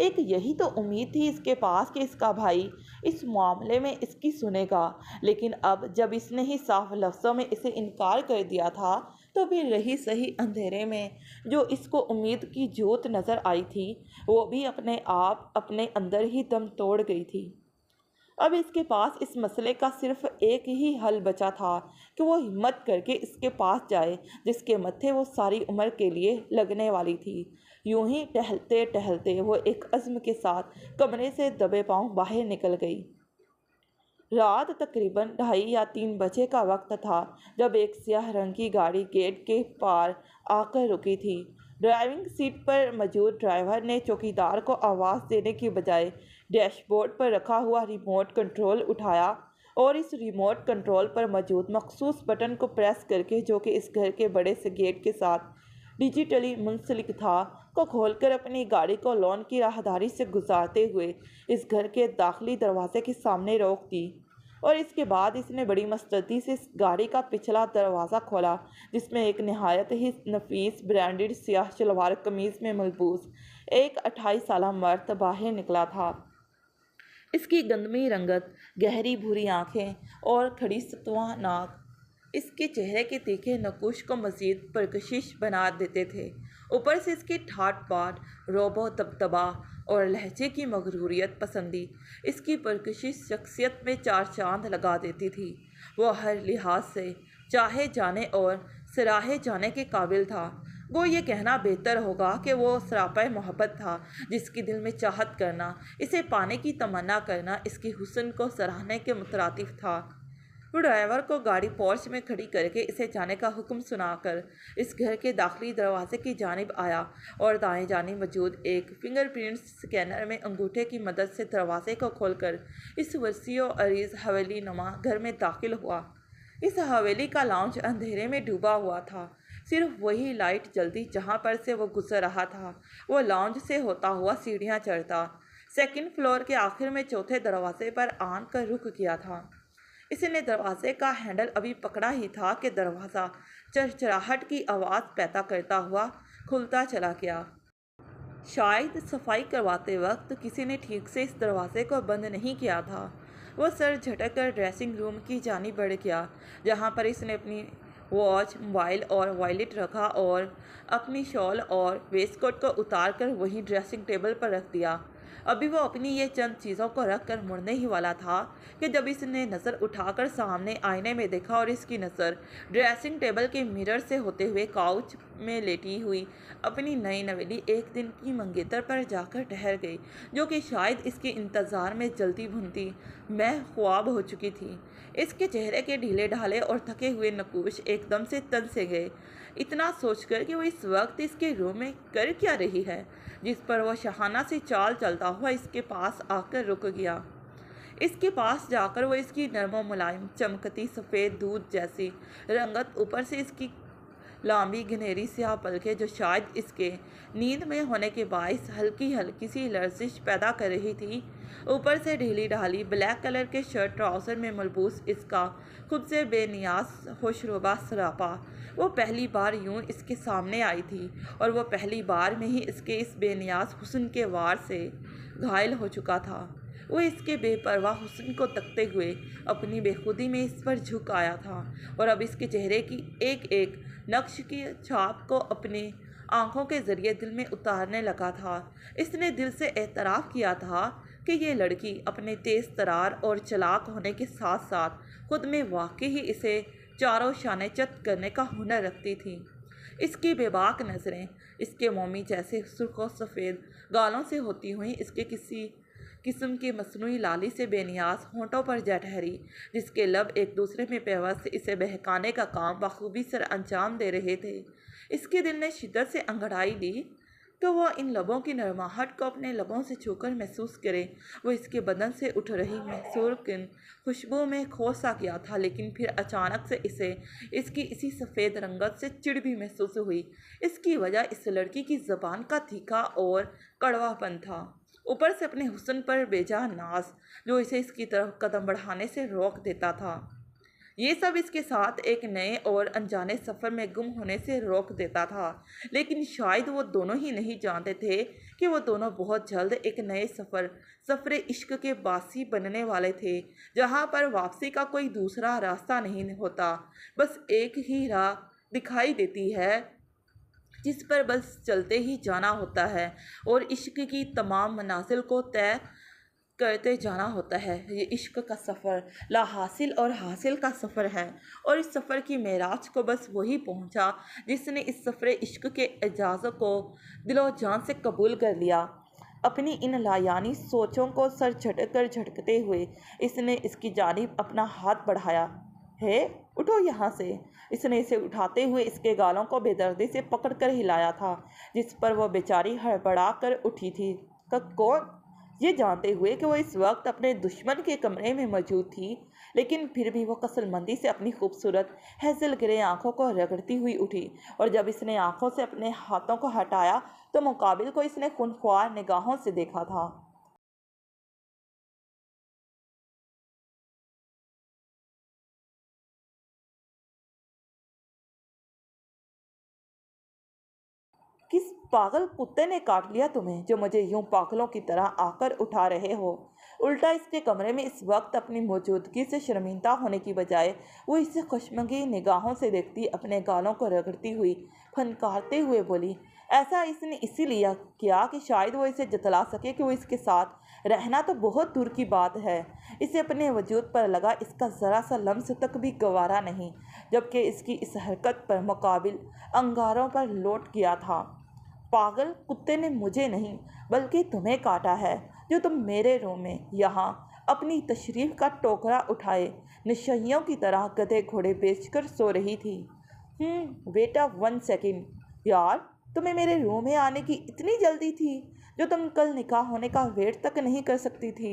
ایک یہی تو امید تھی اس کے پاس کہ اس کا بھائی اس معاملے میں اس کی سنے گا، لیکن اب جب اس نے ہی صاف لفظوں میں اسے انکار کر دیا تھا تو پھر رہی صحیح اندھیرے میں جو اس کو امید کی جوت نظر آئی تھی وہ بھی اپنے آپ اپنے اندر ہی دم توڑ گئی تھی۔ اب اس کے پاس اس مسئلے کا صرف ایک ہی حل بچا تھا کہ وہ ہمت کر کے اس کے پاس جائے جس کے متھے وہ ساری عمر کے لیے لگنے والی تھی۔ یوں ہی ٹہلتے ٹہلتے وہ ایک عزم کے ساتھ کمرے سے دبے پاؤں باہر نکل گئی۔ رات تقریباً 2:30 یا 3 بجے کا وقت تھا جب ایک سیاہ رنگ کی گاڑی گیٹ کے پار آ کر رکی تھی۔ ڈرائیونگ سیٹ پر موجود ڈرائیور نے چوکیدار کو آواز دینے کی بجائے ڈیش بورڈ پر رکھا ہوا ریموٹ کنٹرول اٹھایا اور اس ریموٹ کنٹرول پر موجود مخصوص بٹن کو پریس کر کے، جو کہ اس گھر کے بڑے سے گیٹ کے ساتھ ڈیجیٹلی منسلک تھا، کو کھول کر اپنی گاڑی کو لان کی راہداری سے گزارتے ہوئے اس گھر کے داخلی دروازے کے سامنے روک دی، اور اس کے بعد اس نے بڑی مستعدی سے اس گاڑی کا پچھلا دروازہ کھولا جس میں ایک نہایت ہی نفیس برانڈڈ سیاہ شلوار قمیض میں ملبوس ایک 28 سالہ مرد باہر نکلا تھا۔ اس کی گندمی رنگت، گہری بھوری آنکھیں اور کھڑی ستواں ناک اس کے چہرے کے تیکھے نقوش کو مزید پرکشش بنا دیتے تھے۔ اوپر سے اس کی ٹھاٹ باٹ، روب و دبدبا اور لہجے کی مغروریت پسندی اس کی پرکشش شخصیت میں 4 چاند لگا دیتی تھی۔ وہ ہر لحاظ سے چاہے جانے اور سراہے جانے کے قابل تھا۔ وہ یہ کہنا بہتر ہوگا کہ وہ سراپا محبت تھا، جس کی دل میں چاہت کرنا، اسے پانے کی تمنا کرنا اس کی حسن کو سراہنے کے مترادف تھا۔ وہ ڈرائیور کو گاڑی پورچ میں کھڑی کر کے اسے جانے کا حکم سنا کر اس گھر کے داخلی دروازے کی جانب آیا اور دائیں جانب موجود ایک فنگر پرنٹ سکینر میں انگوٹھے کی مدد سے دروازے کو کھول کر اس وسیع و عریض حویلی نما گھر میں داخل ہوا۔ اس حویلی کا لاؤنج اندھیرے میں ڈوبا ہوا تھا، صرف وہی لائٹ جلتی جہاں پر سے وہ گزر رہا تھا۔ وہ لاؤنج سے ہوتا ہوا سیڑھیاں چڑھتا 2nd فلور کے آخر میں چوتھے دروازے پر آن کر رک گیا تھا۔ اس نے دروازے کا ہینڈل ابھی پکڑا ہی تھا کہ دروازہ چرچراہٹ کی آواز پیدا کرتا ہوا کھلتا چلا گیا۔ شاید صفائی کرواتے وقت کسی نے ٹھیک سے اس دروازے کو بند نہیں کیا تھا۔ وہ سر جھٹک کر ڈریسنگ روم کی جانب بڑھ گیا، جہاں پر اس نے اپنی واچ، موبائل اور وائلٹ رکھا اور اپنی شال اور ویسٹ کوٹ کو اتار کر وہیں ڈریسنگ ٹیبل پر رکھ دیا۔ ابھی وہ اپنی یہ چند چیزوں کو رکھ کر مڑنے ہی والا تھا کہ جب اس نے نظر اٹھا کر سامنے آئینے میں دیکھا اور اس کی نظر ڈریسنگ ٹیبل کے مرر سے ہوتے ہوئے کاؤچ میں لیٹی ہوئی اپنی نئی نویلی ایک دن کی منگیتر پر جا کر ٹھہر گئی، جو کہ شاید اس کے انتظار میں جلتی بھنتی مہ خواب ہو چکی تھی۔ اس کے چہرے کے ڈھیلے ڈھالے اور تھکے ہوئے نقوش ایک دم سے تن سے گئے، اتنا سوچ کر کہ وہ اس وقت اس کے روم میں کر کیا رہی ہے، جس پر وہ شاہانہ سی چال چلتا ہوا اس کے پاس آ کر رک گیا۔ اس کے پاس جا کر وہ اس کی نرم و ملائم چمکتی سفید دودھ جیسی رنگت، اوپر سے اس کی لمبی گھنیری سیاہ پلکیں جو شاید اس کے نیند میں ہونے کے باعث ہلکی ہلکی سی لرزش پیدا کر رہی تھی، اوپر سے ڈھیلی ڈھالی بلیک کلر کے شرٹ ٹراؤزر میں ملبوس اس کا خود سے بے نیاز ہوشروبا سراپا، وہ پہلی بار یوں اس کے سامنے آئی تھی اور وہ پہلی بار میں ہی اس کے اس بے نیاز حسن کے وار سے گھائل ہو چکا تھا۔ وہ اس کے بے پرواہ حسن کو تکتے ہوئے اپنی بے خودی میں اس پر جھک آیا تھا اور اب اس کے چہرے کی ایک ایک نقش کی چھاپ کو اپنی آنکھوں کے ذریعے دل میں اتارنے لگا تھا۔ اس نے دل سے اعتراف کیا تھا کہ یہ لڑکی اپنے تیز ترار اور چلاک ہونے کے ساتھ ساتھ خود میں واقعی ہی اسے چاروں شانے چت کرنے کا ہنر رکھتی تھی۔ اس کی بے باک نظریں اس کے مومی جیسے سرخ و سفید گالوں سے ہوتی ہوئیں اس کے کسی قسم کی مصنوعی لالی سے بے نیاز ہونٹوں پر جا ٹھہری، جس کے لب ایک دوسرے میں پیوست اسے بہکانے کا کام بخوبی سر انجام دے رہے تھے۔ اس کے دل نے شدت سے انگڑائی لی کہ وہ ان لبوں کی نرماہٹ کو اپنے لبوں سے چھو کر محسوس کرے۔ وہ اس کے بدن سے اٹھ رہی محصور کن خوشبو میں کھو سا گیا تھا، لیکن پھر اچانک سے اسے اس کی اسی سفید رنگت سے چڑ بھی محسوس ہوئی۔ اس کی وجہ اس لڑکی کی زبان کا تیکھا اور کڑوا پن تھا، اوپر سے اپنے حسن پر بے جا ناز جو اسے اس کی طرف قدم بڑھانے سے روک دیتا تھا۔ یہ سب اس کے ساتھ ایک نئے اور انجانے سفر میں گم ہونے سے روک دیتا تھا، لیکن شاید وہ دونوں ہی نہیں جانتے تھے کہ وہ دونوں بہت جلد ایک نئے سفر عشق کے باسی بننے والے تھے، جہاں پر واپسی کا کوئی دوسرا راستہ نہیں ہوتا، بس ایک ہی راہ دکھائی دیتی ہے جس پر بس چلتے ہی جانا ہوتا ہے اور عشق کی تمام منازل کو طے کرتے جانا ہوتا ہے۔ یہ عشق کا سفر لا حاصل اور حاصل کا سفر ہے، اور اس سفر کی معراج کو بس وہی پہنچا جس نے اس سفر عشق کے اعجاز کو دل و جان سے قبول کر لیا۔ اپنی ان لایعنی سوچوں کو سر جھٹکتے ہوئے اس نے اس کی جانب اپنا ہاتھ بڑھایا۔ ہے، اٹھو یہاں سے۔ اس نے اسے اٹھاتے ہوئے اس کے گالوں کو بے دردی سے پکڑ کر ہلایا تھا، جس پر وہ بیچاری ہڑبڑا کر اٹھی تھی۔ کون؟ یہ جانتے ہوئے کہ وہ اس وقت اپنے دشمن کے کمرے میں موجود تھی، لیکن پھر بھی وہ کسل مندی سے اپنی خوبصورت ہیزل گرے آنکھوں کو رگڑتی ہوئی اٹھی، اور جب اس نے آنکھوں سے اپنے ہاتھوں کو ہٹایا تو مقابل کو اس نے خونخوار نگاہوں سے دیکھا تھا۔ کس پاگل کتے نے کاٹ لیا تمہیں جو مجھے یوں پاگلوں کی طرح آ کر اٹھا رہے ہو؟ الٹا اس کے کمرے میں اس وقت اپنی موجودگی سے شرمندہ ہونے کی بجائے وہ اسے خشمگین نگاہوں سے دیکھتی اپنے گالوں کو رگڑتی ہوئی پھنکارتے ہوئے بولی۔ ایسا اس نے اسی لیے کیا کہ شاید وہ اسے جتلا سکے کہ وہ اس کے ساتھ رہنا تو بہت دور کی بات ہے، اسے اپنے وجود پر لگا اس کا ذرا سا لمس تک بھی گوارا نہیں، جبکہ اس کی اس حرکت پر مقابل انگاروں پر لوٹ گیا تھا۔ پاگل کتے نے مجھے نہیں بلکہ تمہیں کاٹا ہے، جو تم میرے روم میں یہاں اپنی تشریف کا ٹوکرا اٹھائے نشیوں کی طرح گدھے گھوڑے بیچ کر سو رہی تھی۔ بیٹا 1 سیکنڈ، یار تمہیں میرے روم میں آنے کی اتنی جلدی تھی جو تم کل نکاح ہونے کا ویٹ تک نہیں کر سکتی تھی؟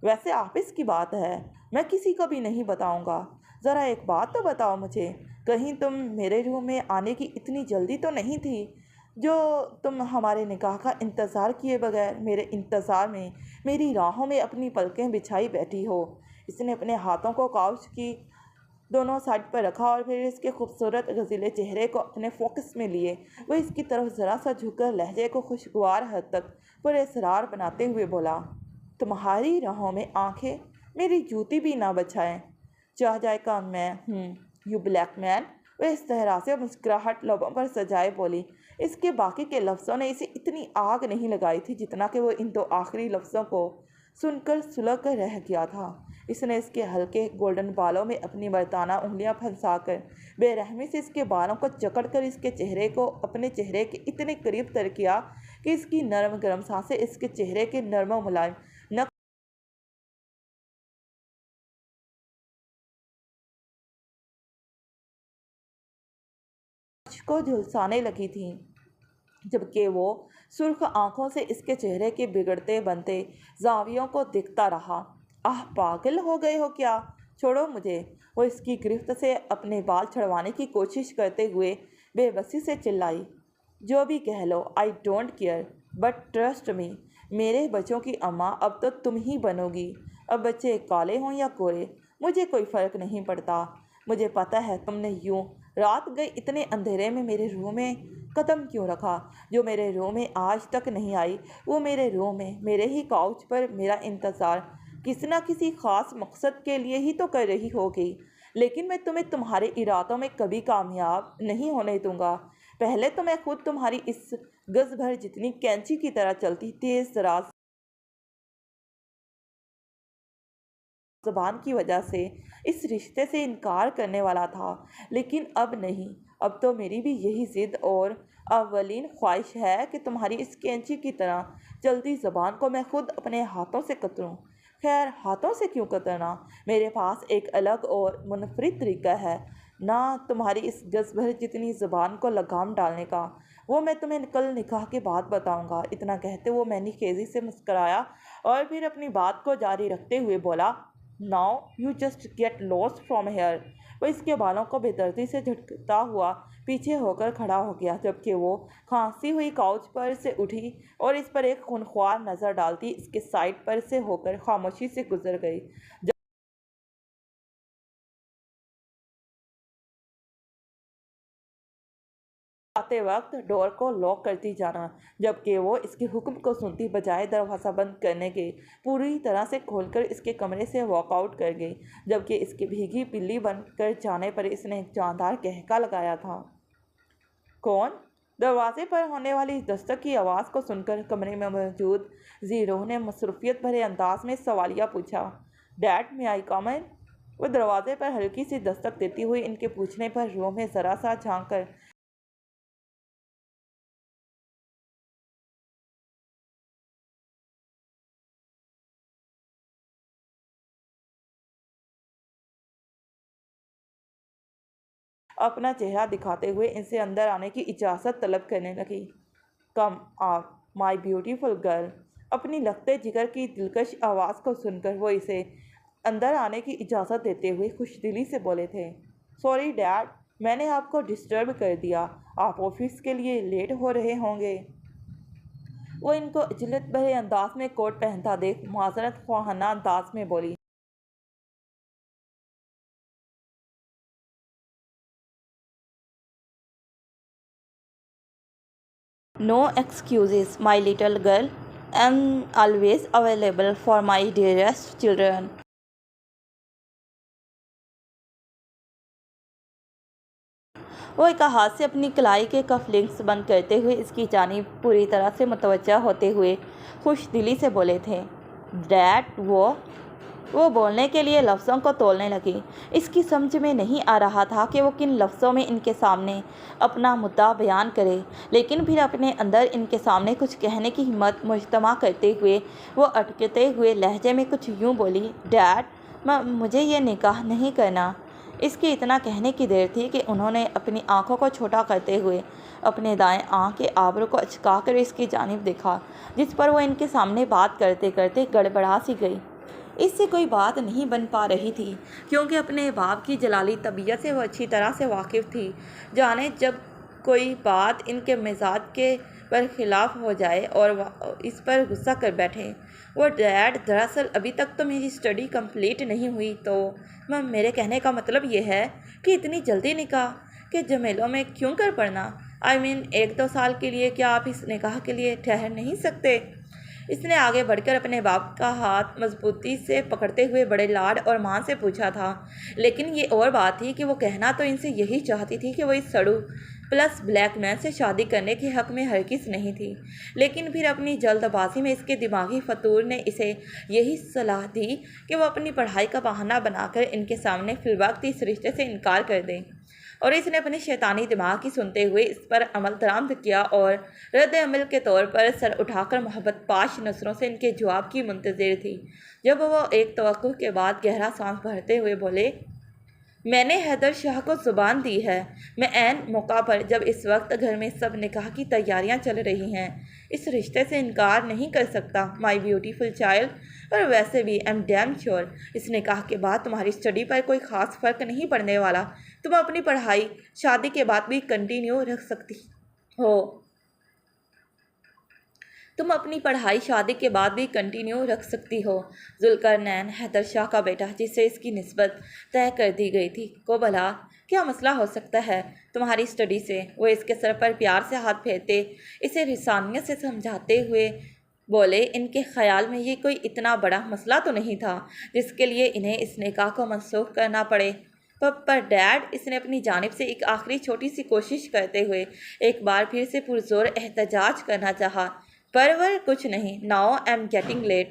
ویسے آفس کی بات ہے، میں کسی کو بھی نہیں بتاؤں گا۔ ذرا ایک بات تو بتاؤ مجھے، کہیں تم میرے روم میں آنے کی اتنی جلدی تو نہیں تھی جو تم ہمارے نکاح کا انتظار کیے بغیر میرے انتظار میں میری راہوں میں اپنی پلکیں بچھائی بیٹھی ہو؟ اس نے اپنے ہاتھوں کو کاؤچ کی دونوں سائڈ پر رکھا اور پھر اس کے خوبصورت غزیلے چہرے کو اپنے فوکس میں لیے وہ اس کی طرف ذرا سا جھک کر لہجے کو خوشگوار حد تک پر اصرار بناتے ہوئے بولا۔ تمہاری راہوں میں آنکھیں میری جوتی بھی نہ بچھائیں، چاہ جائے کا میں یو بلیک مین۔ وہ اس طرح سے مسکراہٹ لبوں پر سجائے بولی۔ اس کے باقی کے لفظوں نے اسے اتنی آگ نہیں لگائی تھی جتنا کہ وہ ان 2 آخری لفظوں کو سن کر سلگ کر رہ گیا تھا۔ اس نے اس کے ہلکے گولڈن بالوں میں اپنی مردانہ انگلیاں پھنسا کر بے رحمی سے اس کے بالوں کو جکڑ کر اس کے چہرے کو اپنے چہرے کے اتنے قریب تر کیا کہ اس کی نرم گرم سانسیں اس کے چہرے کے نرم و ملائم نقش کو جھلسانے لگی تھیں، جبکہ وہ سرخ آنکھوں سے اس کے چہرے کے بگڑتے بنتے زاویوں کو دیکھتا رہا۔ پاگل ہو گئے ہو کیا؟ چھوڑو مجھے۔ وہ اس کی گرفت سے اپنے بال چھڑوانے کی کوشش کرتے ہوئے بے بسی سے چلائی۔ جو بھی کہہ لو، I don't care, but trust me, میرے بچوں کی اماں اب تو تم ہی بنو گی۔ اب بچے کالے ہوں یا گورے مجھے کوئی فرق نہیں پڑتا۔ مجھے پتہ ہے تم نے یوں رات گئے اتنے اندھیرے میں میرے روم میں قدم کیوں رکھا۔ جو میرے روم میں آج تک نہیں آئی وہ میرے روم میں میرے ہی کاؤچ پر میرا انتظار کسی نہ کسی خاص مقصد کے لیے ہی تو کر رہی ہوگی، لیکن میں تمہیں تمہارے ارادوں میں کبھی کامیاب نہیں ہونے دوں گا۔ پہلے تو میں خود تمہاری اس گز بھر جتنی کینچی کی طرح چلتی تیز تراز زبان کی وجہ سے اس رشتے سے انکار کرنے والا تھا، لیکن اب نہیں۔ اب تو میری بھی یہی ضد اور اولین خواہش ہے کہ تمہاری اس کینچی کی طرح چلتی زبان کو میں خود اپنے ہاتھوں سے کتروں۔ خیر، ہاتھوں سے کیوں کترنا، میرے پاس ایک الگ اور منفرد طریقہ ہے نا تمہاری اس گز بھر جتنی زبان کو لگام ڈالنے کا۔ وہ میں تمہیں کل نکاح کے بعد بتاؤں گا۔ اتنا کہتے وہ مینی خیزی سے مسکرایا اور پھر اپنی بات کو جاری رکھتے ہوئے بولا، now you just get lost from here. وہ اس کے بالوں کو بےدردی سے جھٹکتا ہوا پیچھے ہو کر کھڑا ہو گیا، جبکہ وہ کھانسی ہوئی کاؤچ پر سے اٹھی اور اس پر ایک خونخوار نظر ڈالتی اس کے سائڈ پر سے ہو کر خاموشی سے گزر گئی۔ آتے وقت ڈور کو لاک کرتی جانا، جبکہ وہ اس کے حکم کو سنتی بجائے دروازہ بند کرنے کے پوری طرح سے کھول کر اس کے کمرے سے واک آؤٹ کر گئی، جبکہ اس کے بھیگی بلی بن کر جانے پر اس نے ایک جاندار کہکا لگایا تھا۔ کون؟ دروازے پر ہونے والی دستک کی آواز کو سن کر کمرے میں موجود زیرو نے مصروفیت بھرے انداز میں سوالیہ پوچھا۔ ڈیڈ، میں آئی کم ان؟ وہ دروازے پر ہلکی سی دستک دیتی ہوئی ان کے پوچھنے پر روم میں ذرا سا جھانک کر اپنا چہرہ دکھاتے ہوئے ان سے اندر آنے کی اجازت طلب کرنے لگی۔ Come out my beautiful girl. اپنی لگتے جگر کی دلکش آواز کو سن کر وہ اسے اندر آنے کی اجازت دیتے ہوئے خوش دلی سے بولے تھے۔ سوری ڈیڈ، میں نے آپ کو ڈسٹرب کر دیا، آپ آفس کے لیے لیٹ ہو رہے ہوں گے۔ وہ ان کو عجلت بھرے انداز میں کوٹ پہنتا دیکھ معذرت خواہانہ انداز میں بولی۔ No excuses, my little girl. I'm always available for my dearest children. وہ ایک ہاتھ سے اپنی کلائی کے کف لنکس بند کرتے ہوئے اس کی جانب پوری طرح سے متوجہ ہوتے ہوئے خوش دلی سے بولے تھے۔ ڈیڈ، وہ بولنے کے لیے لفظوں کو تولنے لگی۔ اس کی سمجھ میں نہیں آ رہا تھا کہ وہ کن لفظوں میں ان کے سامنے اپنا مدعا بیان کرے، لیکن پھر اپنے اندر ان کے سامنے کچھ کہنے کی ہمت مجتمع کرتے ہوئے وہ اٹکتے ہوئے لہجے میں کچھ یوں بولی۔ ڈیڈ، مجھے یہ نکاح نہیں کرنا۔ اس کی اتنا کہنے کی دیر تھی کہ انہوں نے اپنی آنکھوں کو چھوٹا کرتے ہوئے اپنے دائیں آنکھ کے آبرو کو اچکا کر اس کی جانب دیکھا، جس پر وہ ان کے سامنے بات کرتے کرتے گڑبڑا سی گئی۔ اس سے کوئی بات نہیں بن پا رہی تھی، کیونکہ اپنے باپ کی جلالی طبیعت سے وہ اچھی طرح سے واقف تھی۔ جانے جب کوئی بات ان کے مزاج کے برخلاف ہو جائے اور اس پر غصہ کر بیٹھے۔ وہ ڈیڈ، دراصل ابھی تک تو میری اسٹڈی کمپلیٹ نہیں ہوئی، تو میرے کہنے کا مطلب یہ ہے کہ اتنی جلدی نکاح کے جھمیلوں میں کیوں کر پڑنا؟ ایک دو سال کے لیے کیا آپ اس نکاح کے لیے ٹھہر نہیں سکتے؟ اس نے آگے بڑھ کر اپنے باپ کا ہاتھ مضبوطی سے پکڑتے ہوئے بڑے لاڈ اور مان سے پوچھا تھا۔ لیکن یہ اور بات تھی کہ وہ کہنا تو ان سے یہی چاہتی تھی کہ وہ اس سڑو پلس بلیک مین سے شادی کرنے کے حق میں ہرگز نہیں تھی، لیکن پھر اپنی جلد بازی میں اس کے دماغی فطور نے اسے یہی صلاح دی کہ وہ اپنی پڑھائی کا بہانہ بنا کر ان کے سامنے فی الوقت اس رشتے سے انکار کر دے، اور اس نے اپنے شیطانی دماغ کی سنتے ہوئے اس پر عمل درآمد کیا اور رد عمل کے طور پر سر اٹھا کر محبت پاش نظروں سے ان کے جواب کی منتظر تھی، جب وہ ایک توقع کے بعد گہرا سانس بھرتے ہوئے بولے۔ میں نے حیدر شاہ کو زبان دی ہے، میں عین موقع پر، جب اس وقت گھر میں سب نکاح کی تیاریاں چل رہی ہیں، اس رشتے سے انکار نہیں کر سکتا، مائی بیوٹیفل چائلڈ۔ اور ویسے بھی ایم ڈیم شیور اس نکاح کے بعد تمہاری اسٹڈی پر کوئی خاص فرق نہیں پڑنے والا، تم اپنی پڑھائی شادی کے بعد بھی کنٹینیو رکھ سکتی ہو۔ ذوالقرنین، حیدر شاہ کا بیٹا جس سے اس کی نسبت طے کر دی گئی تھی، کو بھلا کیا مسئلہ ہو سکتا ہے تمہاری اسٹڈی سے؟ وہ اس کے سر پر پیار سے ہاتھ پھیرتے اسے رسانیت سے سمجھاتے ہوئے بولے۔ ان کے خیال میں یہ کوئی اتنا بڑا مسئلہ تو نہیں تھا جس کے لیے انہیں اس نکاح کو منسوخ کرنا پڑے۔ پر ڈیڈ، اس نے اپنی جانب سے ایک آخری چھوٹی سی کوشش کرتے ہوئے ایک بار پھر سے پرزور احتجاج کرنا چاہا۔ پرور کچھ نہیں، now am getting late,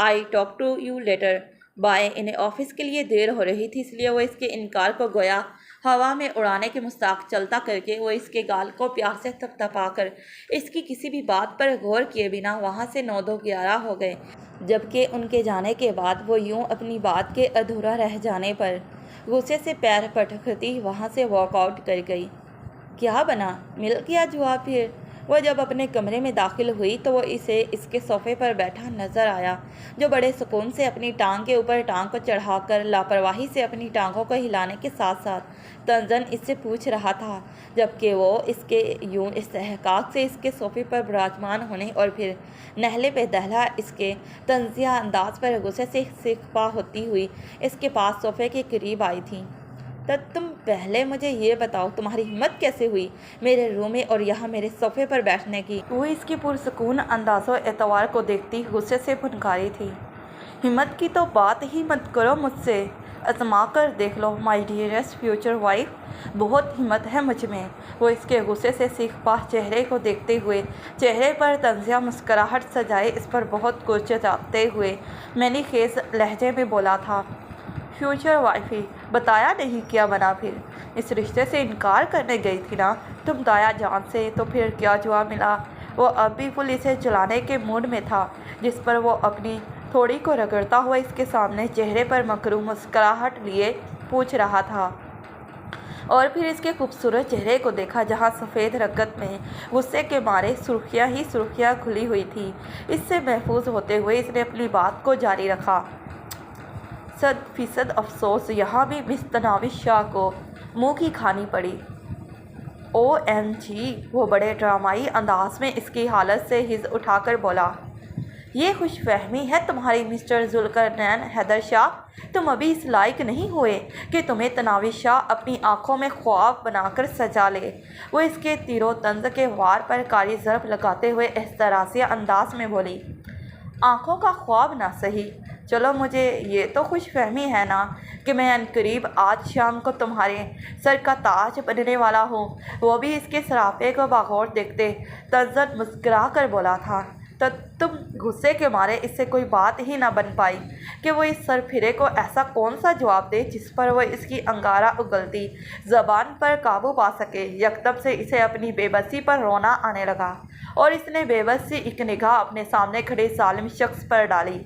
I talk to you later. Bye, انہیں آفس کے لیے دیر ہو رہی تھی، اس لیے وہ اس کے انکار کو گویا ہوا میں اڑانے کے مستاق چلتا کر کے وہ اس کے گال کو پیار سے تھپتھپا کر اس کی کسی بھی بات پر غور کیے بنا وہاں سے 9-2-11 ہو گئے، جبکہ ان کے جانے کے بعد وہ یوں اپنی بات کے ادھورا رہ جانے پر غصے سے پیر پٹکتی وہاں سے واک آؤٹ کر گئی۔ کیا بنا؟ مل گیا جواب پھر؟ وہ جب اپنے کمرے میں داخل ہوئی تو وہ اسے اس کے صوفے پر بیٹھا نظر آیا، جو بڑے سکون سے اپنی ٹانگ کے اوپر ٹانگ کو چڑھا کر لاپرواہی سے اپنی ٹانگوں کو ہلانے کے ساتھ ساتھ تنزن اس سے پوچھ رہا تھا، جبکہ وہ اس کے یوں استحقاق سے اس کے صوفے پر براجمان ہونے اور پھر نہلے پہ دہلا اس کے طنزیہ انداز پر غصے سے سکپا ہوتی ہوئی اس کے پاس صوفے کے قریب آئی تھی۔ تو تم پہلے مجھے یہ بتاؤ، تمہاری ہمت کیسے ہوئی میرے روم میں اور یہاں میرے صوفے پر بیٹھنے کی؟ وہ اس کی پرسکون انداز و اعتبار کو دیکھتی غصے سے پھنکاری تھی۔ ہمت کی تو بات ہی مت کرو مجھ سے، آزما کر دیکھ لو مائی ڈیئرسٹ فیوچر وائف، بہت ہمت ہے مجھ میں۔ وہ اس کے غصے سے سیخ پاہ چہرے کو دیکھتے ہوئے چہرے پر طنزیہ مسکراہٹ سجائے اس پر بہت گرجاتے ہوئے منی خیز لہجے میں بولا تھا، فیوچر وائفی، بتایا نہیں کیا بنا پھر؟ اس رشتے سے انکار کرنے گئی تھی نا تم دایا جان سے، تو پھر کیا جواب ملا؟ وہ اب بھی پل اسے جلانے کے موڈ میں تھا، جس پر وہ اپنی تھوڑی کو رگڑتا ہوا اس کے سامنے چہرے پر مکروہ مسکراہٹ لیے پوچھ رہا تھا، اور پھر اس کے خوبصورت چہرے کو دیکھا جہاں سفید رنگت میں غصے کے مارے سرخیاں ہی سرخیاں کھلی ہوئی تھی۔ اس سے محفوظ ہوتے ہوئے اس نے اپنی بات کو جاری رکھا، 100% افسوس یہاں بھی مس تناوش شاہ کو منہ کی کھانی پڑی۔ OMG، وہ بڑے ڈرامائی انداز میں اس کی حالت سے حز اٹھا کر بولا، یہ خوش فہمی ہے تمہاری مسٹر ذوالقرنین حیدر شاہ، تم ابھی اس لائق نہیں ہوئے کہ تمہیں تناوش شاہ اپنی آنکھوں میں خواب بنا کر سجا لے۔ وہ اس کے تیر و طنز کے وار پر کاری ضرب لگاتے ہوئے احترازیہ انداز میں بولی، آنکھوں کا خواب نہ سہی، چلو مجھے یہ تو خوش فہمی ہے نا کہ میں عنقریب آج شام کو تمہارے سر کا تاج بننے والا ہوں۔ وہ بھی اس کے سراپے کو باغور دیکھتے تنزن مسکرا کر بولا تھا، تو تم غصے کے مارے اس سے کوئی بات ہی نہ بن پائی کہ وہ اس سر پھرے کو ایسا کون سا جواب دے جس پر وہ اس کی انگارہ اگلتی زبان پر قابو پا سکے۔ یکدم سے اسے اپنی بے بسی پر رونا آنے لگا اور اس نے بے بس سی ایک نگاہ اپنے سامنے کھڑے ظالم شخص پر ڈالی۔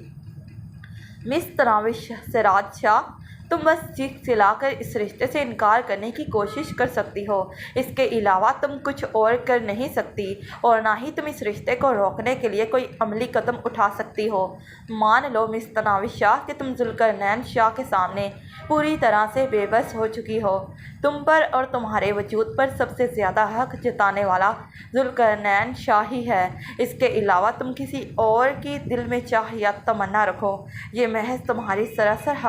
مس تناوش سراج شاہ، تم بس چیخ چلا کر اس رشتے سے انکار کرنے کی کوشش کر سکتی ہو، اس کے علاوہ تم کچھ اور کر نہیں سکتی، اور نہ ہی تم اس رشتے کو روکنے کے لیے کوئی عملی قدم اٹھا سکتی ہو۔ مان لو مس تناوش شاہ کہ تم ذوالقرنین شاہ کے سامنے پوری طرح سے بے بس ہو چکی ہو۔ تم پر اور تمہارے وجود پر سب سے زیادہ حق جتانے والا ذوالقرنین شاہ ہی ہے، اس کے علاوہ تم کسی اور کی دل میں چاہ یا تمنا رکھو، یہ محض تمہاری سراسر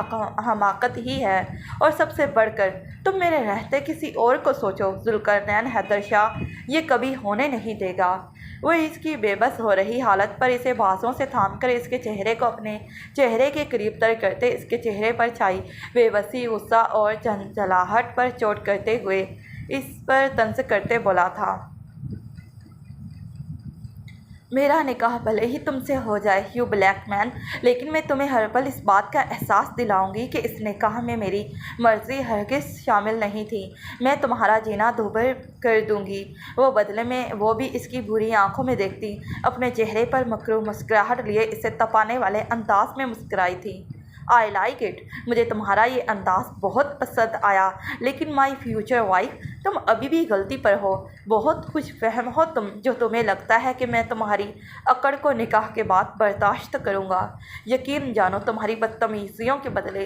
حماقت ہی ہے، اور سب سے بڑھ کر تم میرے رہتے کسی اور کو سوچو۔ ذوالقرنین حیدر شاہ یہ کبھی ہونے نہیں دے گا۔ وہ اس کی بے بس ہو رہی حالت پر اسے بازوں سے تھام کر اس کے چہرے کو اپنے چہرے کے قریب تر کرتے اس کے چہرے پر چھائی بے بسی، غصہ اور جھنجھلاہٹ پر چوٹ کرتے ہوئے اس پر طنز کرتے بولا تھا، میرا نکاح بھلے ہی تم سے ہو جائے یو بلیک مین، لیکن میں تمہیں ہر پل اس بات کا احساس دلاؤں گی کہ اس نکاح میں میری مرضی ہرگز شامل نہیں تھی۔ میں تمہارا جینا دوبھر کر دوں گی۔ وہ بدلے میں وہ بھی اس کی بری آنکھوں میں دیکھتی اپنے چہرے پر مکروہ مسکراہٹ لیے اسے تپانے والے انداز میں مسکرائی تھی، آئی لائک اٹ، مجھے تمہارا یہ انداز بہت پسند آیا، لیکن مائی فیوچر وائف، تم ابھی بھی غلطی پر ہو، بہت خوش فہم ہو تم، جو تمہیں لگتا ہے کہ میں تمہاری اکڑ کو نکاح کے بعد برداشت کروں گا۔ یقین جانو تمہاری بدتمیزیوں کے بدلے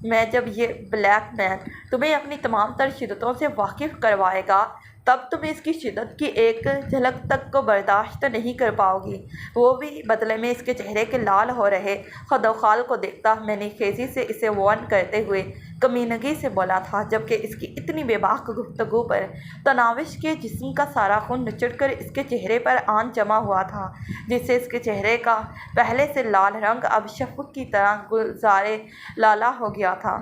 میں جب یہ بلیک مین تمہیں اپنی تمام تر شدتوں سے واقف کروائے گا تب تم اس کی شدت کی ایک جھلک تک کو برداشت نہیں کر پاؤ گی۔ وہ بھی بدلے میں اس کے چہرے کے لال ہو رہے خد و خال کو دیکھتا منی خیزی سے اسے وارن کرتے ہوئے کمینگی سے بولا تھا، جبکہ اس کی اتنی بے باک گفتگو پر تناوش کے جسم کا سارا خون نچڑ کر اس کے چہرے پر آن جمع ہوا تھا، جس سے اس کے چہرے کا پہلے سے لال رنگ اب شفق کی طرح گلزارِ لالا ہو گیا تھا۔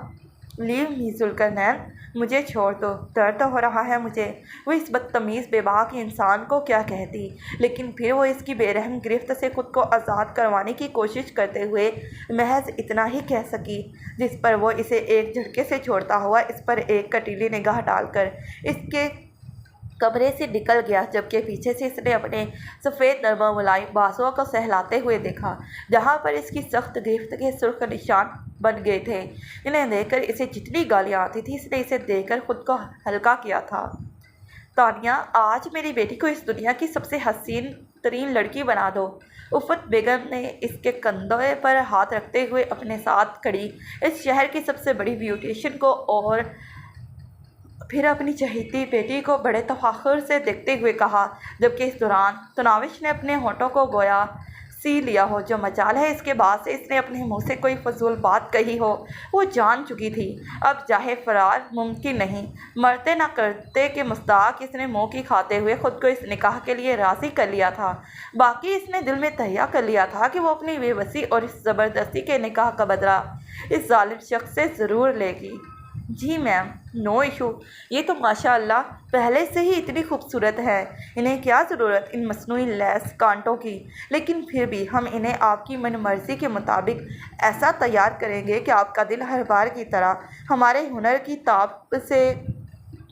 لیو می ذوالقرنین، مجھے چھوڑ دو، درد ہو رہا ہے مجھے۔ وہ اس بدتمیز بے باک انسان کو کیا کہتی، لیکن پھر وہ اس کی بے رحم گرفت سے خود کو آزاد کروانے کی کوشش کرتے ہوئے محض اتنا ہی کہہ سکی، جس پر وہ اسے ایک جھٹکے سے چھوڑتا ہوا اس پر ایک کٹیلی نگاہ ڈال کر اس کے کمرے سے نکل گیا، جبکہ پیچھے سے اس نے اپنے سفید نرم و ملائم بازوؤں کو سہلاتے ہوئے دیکھا جہاں پر اس کی سخت گرفت کے سرخ نشان بن گئے تھے۔ انہیں دیکھ کر اسے جتنی گالیاں آتی تھی اس نے اسے دیکھ کر خود کو ہلکا کیا تھا۔ تانیہ، آج میری بیٹی کو اس دنیا کی سب سے حسین ترین لڑکی بنا دو۔ افت بیگم نے اس کے کندھے پر ہاتھ رکھتے ہوئے اپنے ساتھ کھڑی اس شہر کی سب سے بڑی بیوٹیشین کو اور پھر اپنی چہیتی بیٹی کو بڑے تفاخر سے دیکھتے ہوئے کہا، جبکہ اس دوران تناوش نے اپنے ہونٹوں کو گویا سی لیا ہو۔ جو مجال ہے اس کے بعد سے اس نے اپنے منہ سے کوئی فضول بات کہی ہو، وہ جان چکی تھی۔ اب جاہے فرار ممکن نہیں، مرتے نہ کرتے کہ مستاق اس نے منہ کی کھاتے ہوئے خود کو اس نکاح کے لیے راضی کر لیا تھا۔ باقی اس نے دل میں تہیہ کر لیا تھا کہ وہ اپنی بے بسی اور اس زبردستی کے نکاح کا بدلہ اس ظالم شخص سے ضرور لے گی۔ جی میم، نو ایشو۔ یہ تو ماشاء اللہ پہلے سے ہی اتنی خوبصورت ہے، انہیں کیا ضرورت ان مصنوعی لیس کانٹوں کی؟ لیکن پھر بھی ہم انہیں آپ کی من مرضی کے مطابق ایسا تیار کریں گے کہ آپ کا دل ہر بار کی طرح ہمارے ہنر کی تاب سے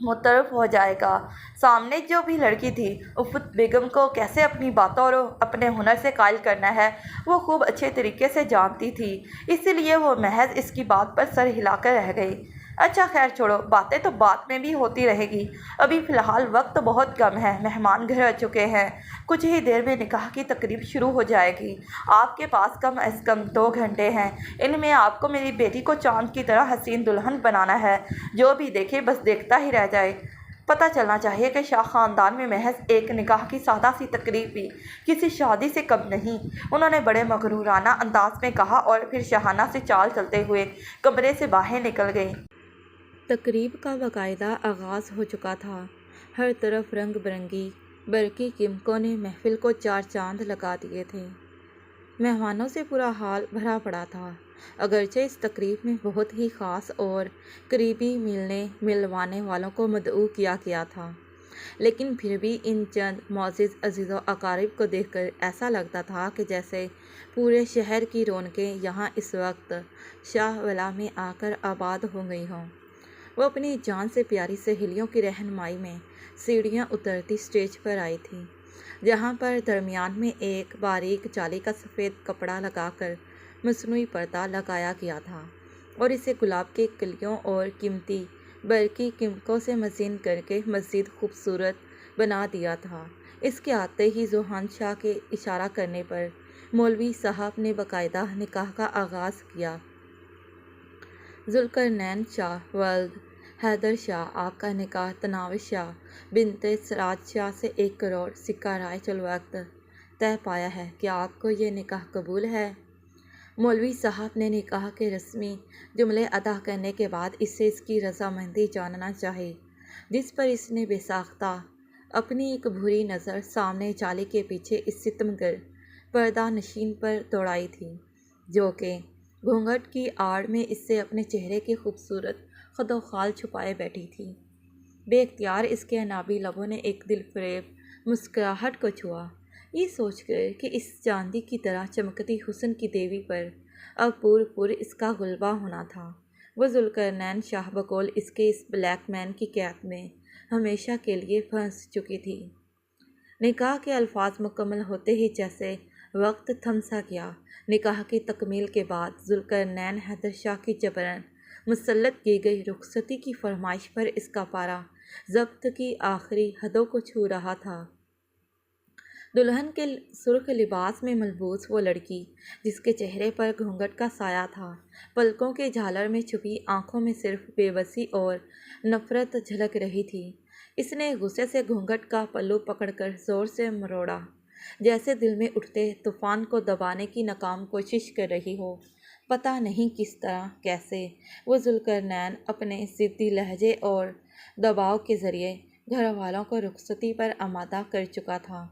متعارف ہو جائے گا۔ سامنے جو بھی لڑکی تھی، افت بیگم کو کیسے اپنی باتوں اور اپنے ہنر سے قائل کرنا ہے وہ خوب اچھے طریقے سے جانتی تھی، اسی لیے وہ محض اس کی بات پر سر ہلا کر رہ گئی۔ اچھا خیر چھوڑو، باتیں تو بعد میں بھی ہوتی رہے گی، ابھی فی الحال وقت بہت کم ہے، مہمان گھر آ چکے ہیں، کچھ ہی دیر میں نکاح کی تقریب شروع ہو جائے گی۔ آپ کے پاس کم از کم 2 گھنٹے ہیں، ان میں آپ کو میری بیٹی کو چاند کی طرح حسین دلہن بنانا ہے، جو بھی دیکھے بس دیکھتا ہی رہ جائے۔ پتہ چلنا چاہیے کہ شاہ خاندان میں محض ایک نکاح کی سادہ سی تقریب بھی کسی شادی سے کم نہیں، انہوں نے بڑے مغرورانہ انداز میں کہا اور پھر شاہانہ سی چال چلتے ہوئے کمرے سے باہر نکل گئی۔ تقریب کا باقاعدہ آغاز ہو چکا تھا، ہر طرف رنگ برنگی برقی قیمتوں نے محفل کو 4 چاند لگا دیے تھے۔ مہمانوں سے پورا حال بھرا پڑا تھا، اگرچہ اس تقریب میں بہت ہی خاص اور قریبی ملنے ملوانے والوں کو مدعو کیا گیا تھا، لیکن پھر بھی ان چند معزز عزیز و اقارب کو دیکھ کر ایسا لگتا تھا کہ جیسے پورے شہر کی رونقیں یہاں اس وقت شاہ ولا میں آ کر آباد ہو گئی ہوں۔ وہ اپنی جان سے پیاری سہیلیوں کی رہنمائی میں سیڑھیاں اترتی اسٹیج پر آئی تھی، جہاں پر درمیان میں ایک باریک جالی کا سفید کپڑا لگا کر مصنوعی پردہ لگایا گیا تھا اور اسے گلاب کے کلیوں اور قیمتی برقی قیمتوں سے مزین کر کے مزید خوبصورت بنا دیا تھا۔ اس کے آتے ہی ذوحان شاہ کے اشارہ کرنے پر مولوی صاحب نے باقاعدہ نکاح کا آغاز کیا۔ ذوالقرنین شاہ ولد حیدر شاہ، آپ کا نکاح تناوش شاہ بنت سراج شاہ سے 1 کروڑ سکہ رائے الوقت طے پایا ہے، کیا آپ کو یہ نکاح قبول ہے؟ مولوی صاحب نے نکاح کے رسمی جملے ادا کرنے کے بعد اس سے اس کی رضامندی جاننا چاہی، جس پر اس نے بے ساختہ اپنی ایک بری نظر سامنے جالی کے پیچھے اس ستمگر پردہ نشین پر دوڑائی تھی، جو کہ گھونگھٹ کی آڑ میں اس سے اپنے چہرے کی خوبصورت خد و خال چھپائے بیٹھی تھی۔ بے اختیار اس کے عنابی لبوں نے ایک دل فریب مسکراہٹ کو چھوا، یہ سوچ کر کہ اس چاندی کی طرح چمکتی حسن کی دیوی پر اب پور اس کا غلبہ ہونا تھا۔ وہ ذوالقرنین شاہ بقول اس کے اس بلیک مین کی قید میں ہمیشہ کے لیے پھنس چکی تھی۔ نکاح کے الفاظ مکمل ہوتے ہی جیسے وقت تھم سا گیا۔ نکاح کی تکمیل کے بعد ذوالقرنین حیدر شاہ کی جبراً مسلط کی گئی رخصتی کی فرمائش پر اس کا پارا ضبط کی آخری حدوں کو چھو رہا تھا۔ دلہن کے سرخ لباس میں ملبوس وہ لڑکی جس کے چہرے پر گھونگھٹ کا سایہ تھا، پلکوں کے جھالر میں چھپی آنکھوں میں صرف بے بسی اور نفرت جھلک رہی تھی۔ اس نے غصے سے گھونگھٹ کا پلو پکڑ کر زور سے مروڑا، جیسے دل میں اٹھتے طوفان کو دبانے کی ناکام کوشش کر رہی ہو۔ پتہ نہیں کس طرح کیسے وہ ذوالقرنین اپنے ضدی لہجے اور دباؤ کے ذریعے گھر والوں کو رخصتی پر آمادہ کر چکا تھا۔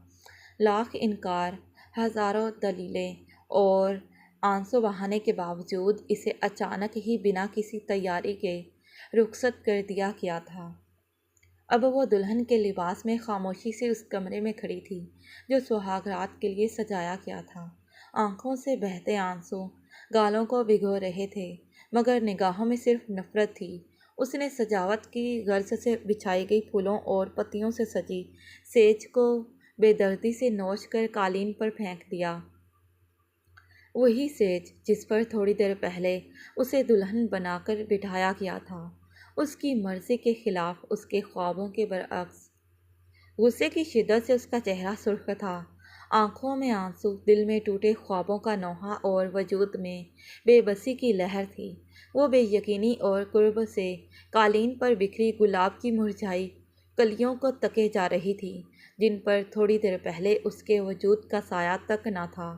لاکھ انکار، ہزاروں دلیلیں اور آنسو بہانے کے باوجود اسے اچانک ہی بنا کسی تیاری کے رخصت کر دیا گیا تھا۔ اب وہ دلہن کے لباس میں خاموشی سے اس کمرے میں کھڑی تھی جو سہاگ رات کے لیے سجایا گیا تھا۔ آنکھوں سے بہتے آنسو گالوں کو بھگو رہے تھے، مگر نگاہوں میں صرف نفرت تھی۔ اس نے سجاوٹ کی غرض سے بچھائی گئی پھولوں اور پتیوں سے سجی سیج کو بے دردی سے نوچ کر قالین پر پھینک دیا۔ وہی سیج جس پر تھوڑی دیر پہلے اسے دلہن بنا کر بٹھایا گیا تھا، اس کی مرضی کے خلاف، اس کے خوابوں کے برعکس۔ غصے کی شدت سے اس کا چہرہ سرخ تھا، آنکھوں میں آنسو، دل میں ٹوٹے خوابوں کا نوحہ اور وجود میں بے بسی کی لہر تھی۔ وہ بے یقینی اور قرب سے قالین پر بکھری گلاب کی مرجھائی کلیوں کو تکے جا رہی تھی، جن پر تھوڑی دیر پہلے اس کے وجود کا سایہ تک نہ تھا۔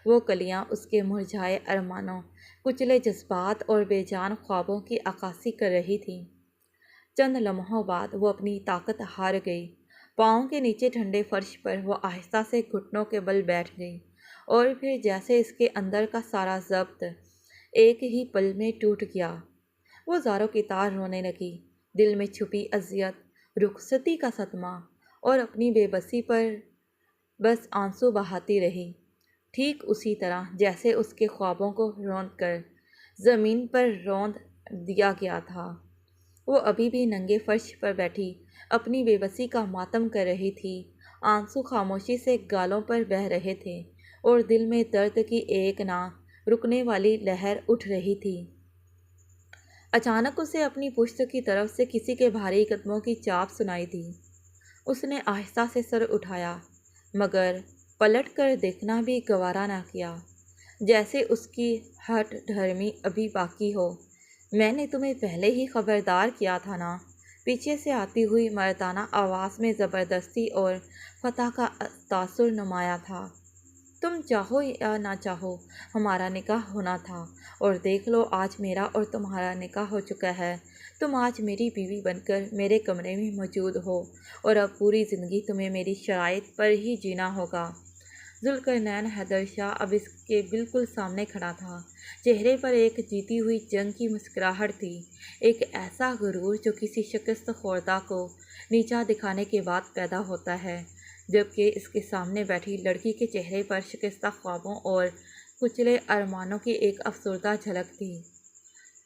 وہ کلیاں اس کے مرجھائے ارمانوں، کچلے جذبات اور بے جان خوابوں کی عکاسی کر رہی تھیں۔ چند لمحوں بعد وہ اپنی طاقت ہار گئی۔ پاؤں کے نیچے ٹھنڈے فرش پر وہ آہستہ سے گھٹنوں کے بل بیٹھ گئی، اور پھر جیسے اس کے اندر کا سارا ضبط ایک ہی پل میں ٹوٹ گیا، وہ زاروں کی طرح رونے لگی، دل میں چھپی اذیت، رخصتی کا صدمہ اور اپنی بے بسی پر بس آنسو بہاتی رہی، ٹھیک اسی طرح جیسے اس کے خوابوں کو روند کر زمین پر روند دیا گیا تھا۔ وہ ابھی بھی ننگے فرش پر بیٹھی اپنی بے بسی کا ماتم کر رہی تھی، آنسو خاموشی سے گالوں پر بہہ رہے تھے اور دل میں درد کی ایک نہ رکنے والی لہر اٹھ رہی تھی۔ اچانک اسے اپنی پشت کی طرف سے کسی کے بھاری قدموں کی چاپ سنائی دی۔ اس نے آہستہ سے سر اٹھایا، مگر پلٹ کر دیکھنا بھی گوارا نہ کیا، جیسے اس کی ہٹ دھرمی ابھی باقی ہو۔ میں نے تمہیں پہلے ہی خبردار کیا تھا نا، پیچھے سے آتی ہوئی مردانہ آواز میں زبردستی اور فتح کا تاثر نمایاں تھا۔ تم چاہو یا نہ چاہو ہمارا نکاح ہونا تھا، اور دیکھ لو آج میرا اور تمہارا نکاح ہو چکا ہے۔ تم آج میری بیوی بن کر میرے کمرے میں موجود ہو، اور اب پوری زندگی تمہیں میری شرائط پر ہی جینا ہوگا۔ ذوالقرنین حیدر شاہ اب اس کے بالکل سامنے کھڑا تھا، چہرے پر ایک جیتی ہوئی جنگ کی مسکراہٹ تھی، ایک ایسا غرور جو کسی شکست خوردہ کو نیچا دکھانے کے بعد پیدا ہوتا ہے، جبکہ اس کے سامنے بیٹھی لڑکی کے چہرے پر شکستہ خوابوں اور کچلے ارمانوں کی ایک افسردہ جھلک تھی۔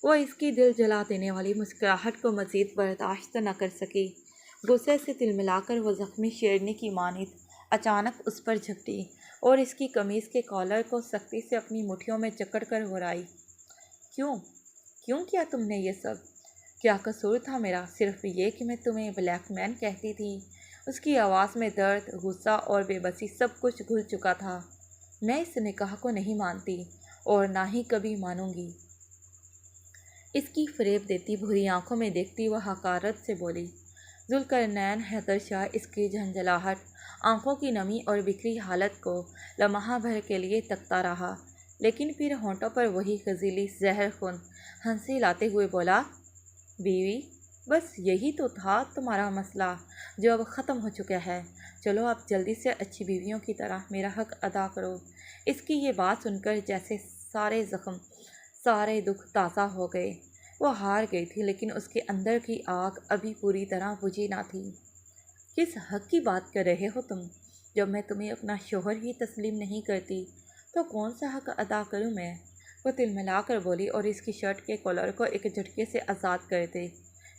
وہ اس کی دل جلا دینے والی مسکراہٹ کو مزید برداشت نہ کر سکی، غصے سے تلملا کر وہ زخمی شیرنی کی مانند اچانک اس پر جھپٹی اور اس کی قمیض کے کالر کو سختی سے اپنی مٹھیوں میں جکڑ کر ورائی۔ کیوں کیا تم نے یہ سب؟ کیا قصور تھا میرا؟ صرف یہ کہ میں تمہیں بلیک مین کہتی تھی۔ اس کی آواز میں درد، غصہ اور بے بسی سب کچھ گھل چکا تھا۔ میں اس نکاح کو نہیں مانتی، اور نہ ہی کبھی مانوں گی۔ اس کی فریب دیتی بھری آنکھوں میں دیکھتی وہ حقارت سے بولی۔ ذوالقرنین حیدر شاہ اس کی جھنجھلاہٹ، آنکھوں کی نمی اور بکھری حالت کو لمحہ بھر کے لیے تکتا رہا، لیکن پھر ہونٹوں پر وہی غزیلی زہر خون ہنسی لاتے ہوئے بولا، بیوی، بس یہی تو تھا تمہارا مسئلہ جو اب ختم ہو چکا ہے۔ چلو اب جلدی سے اچھی بیویوں کی طرح میرا حق ادا کرو۔ اس کی یہ بات سن کر جیسے سارے زخم، سارے دکھ تازہ ہو گئے۔ وہ ہار گئی تھی، لیکن اس کے اندر کی آگ ابھی پوری طرح بجھی نہ تھی۔ کس حق کی بات کر رہے ہو تم؟ جب میں تمہیں اپنا شوہر ہی تسلیم نہیں کرتی تو کون سا حق ادا کروں میں؟ وہ تلملا کر بولی اور اس کی شرٹ کے کالر کو ایک جھٹکے سے آزاد کر دے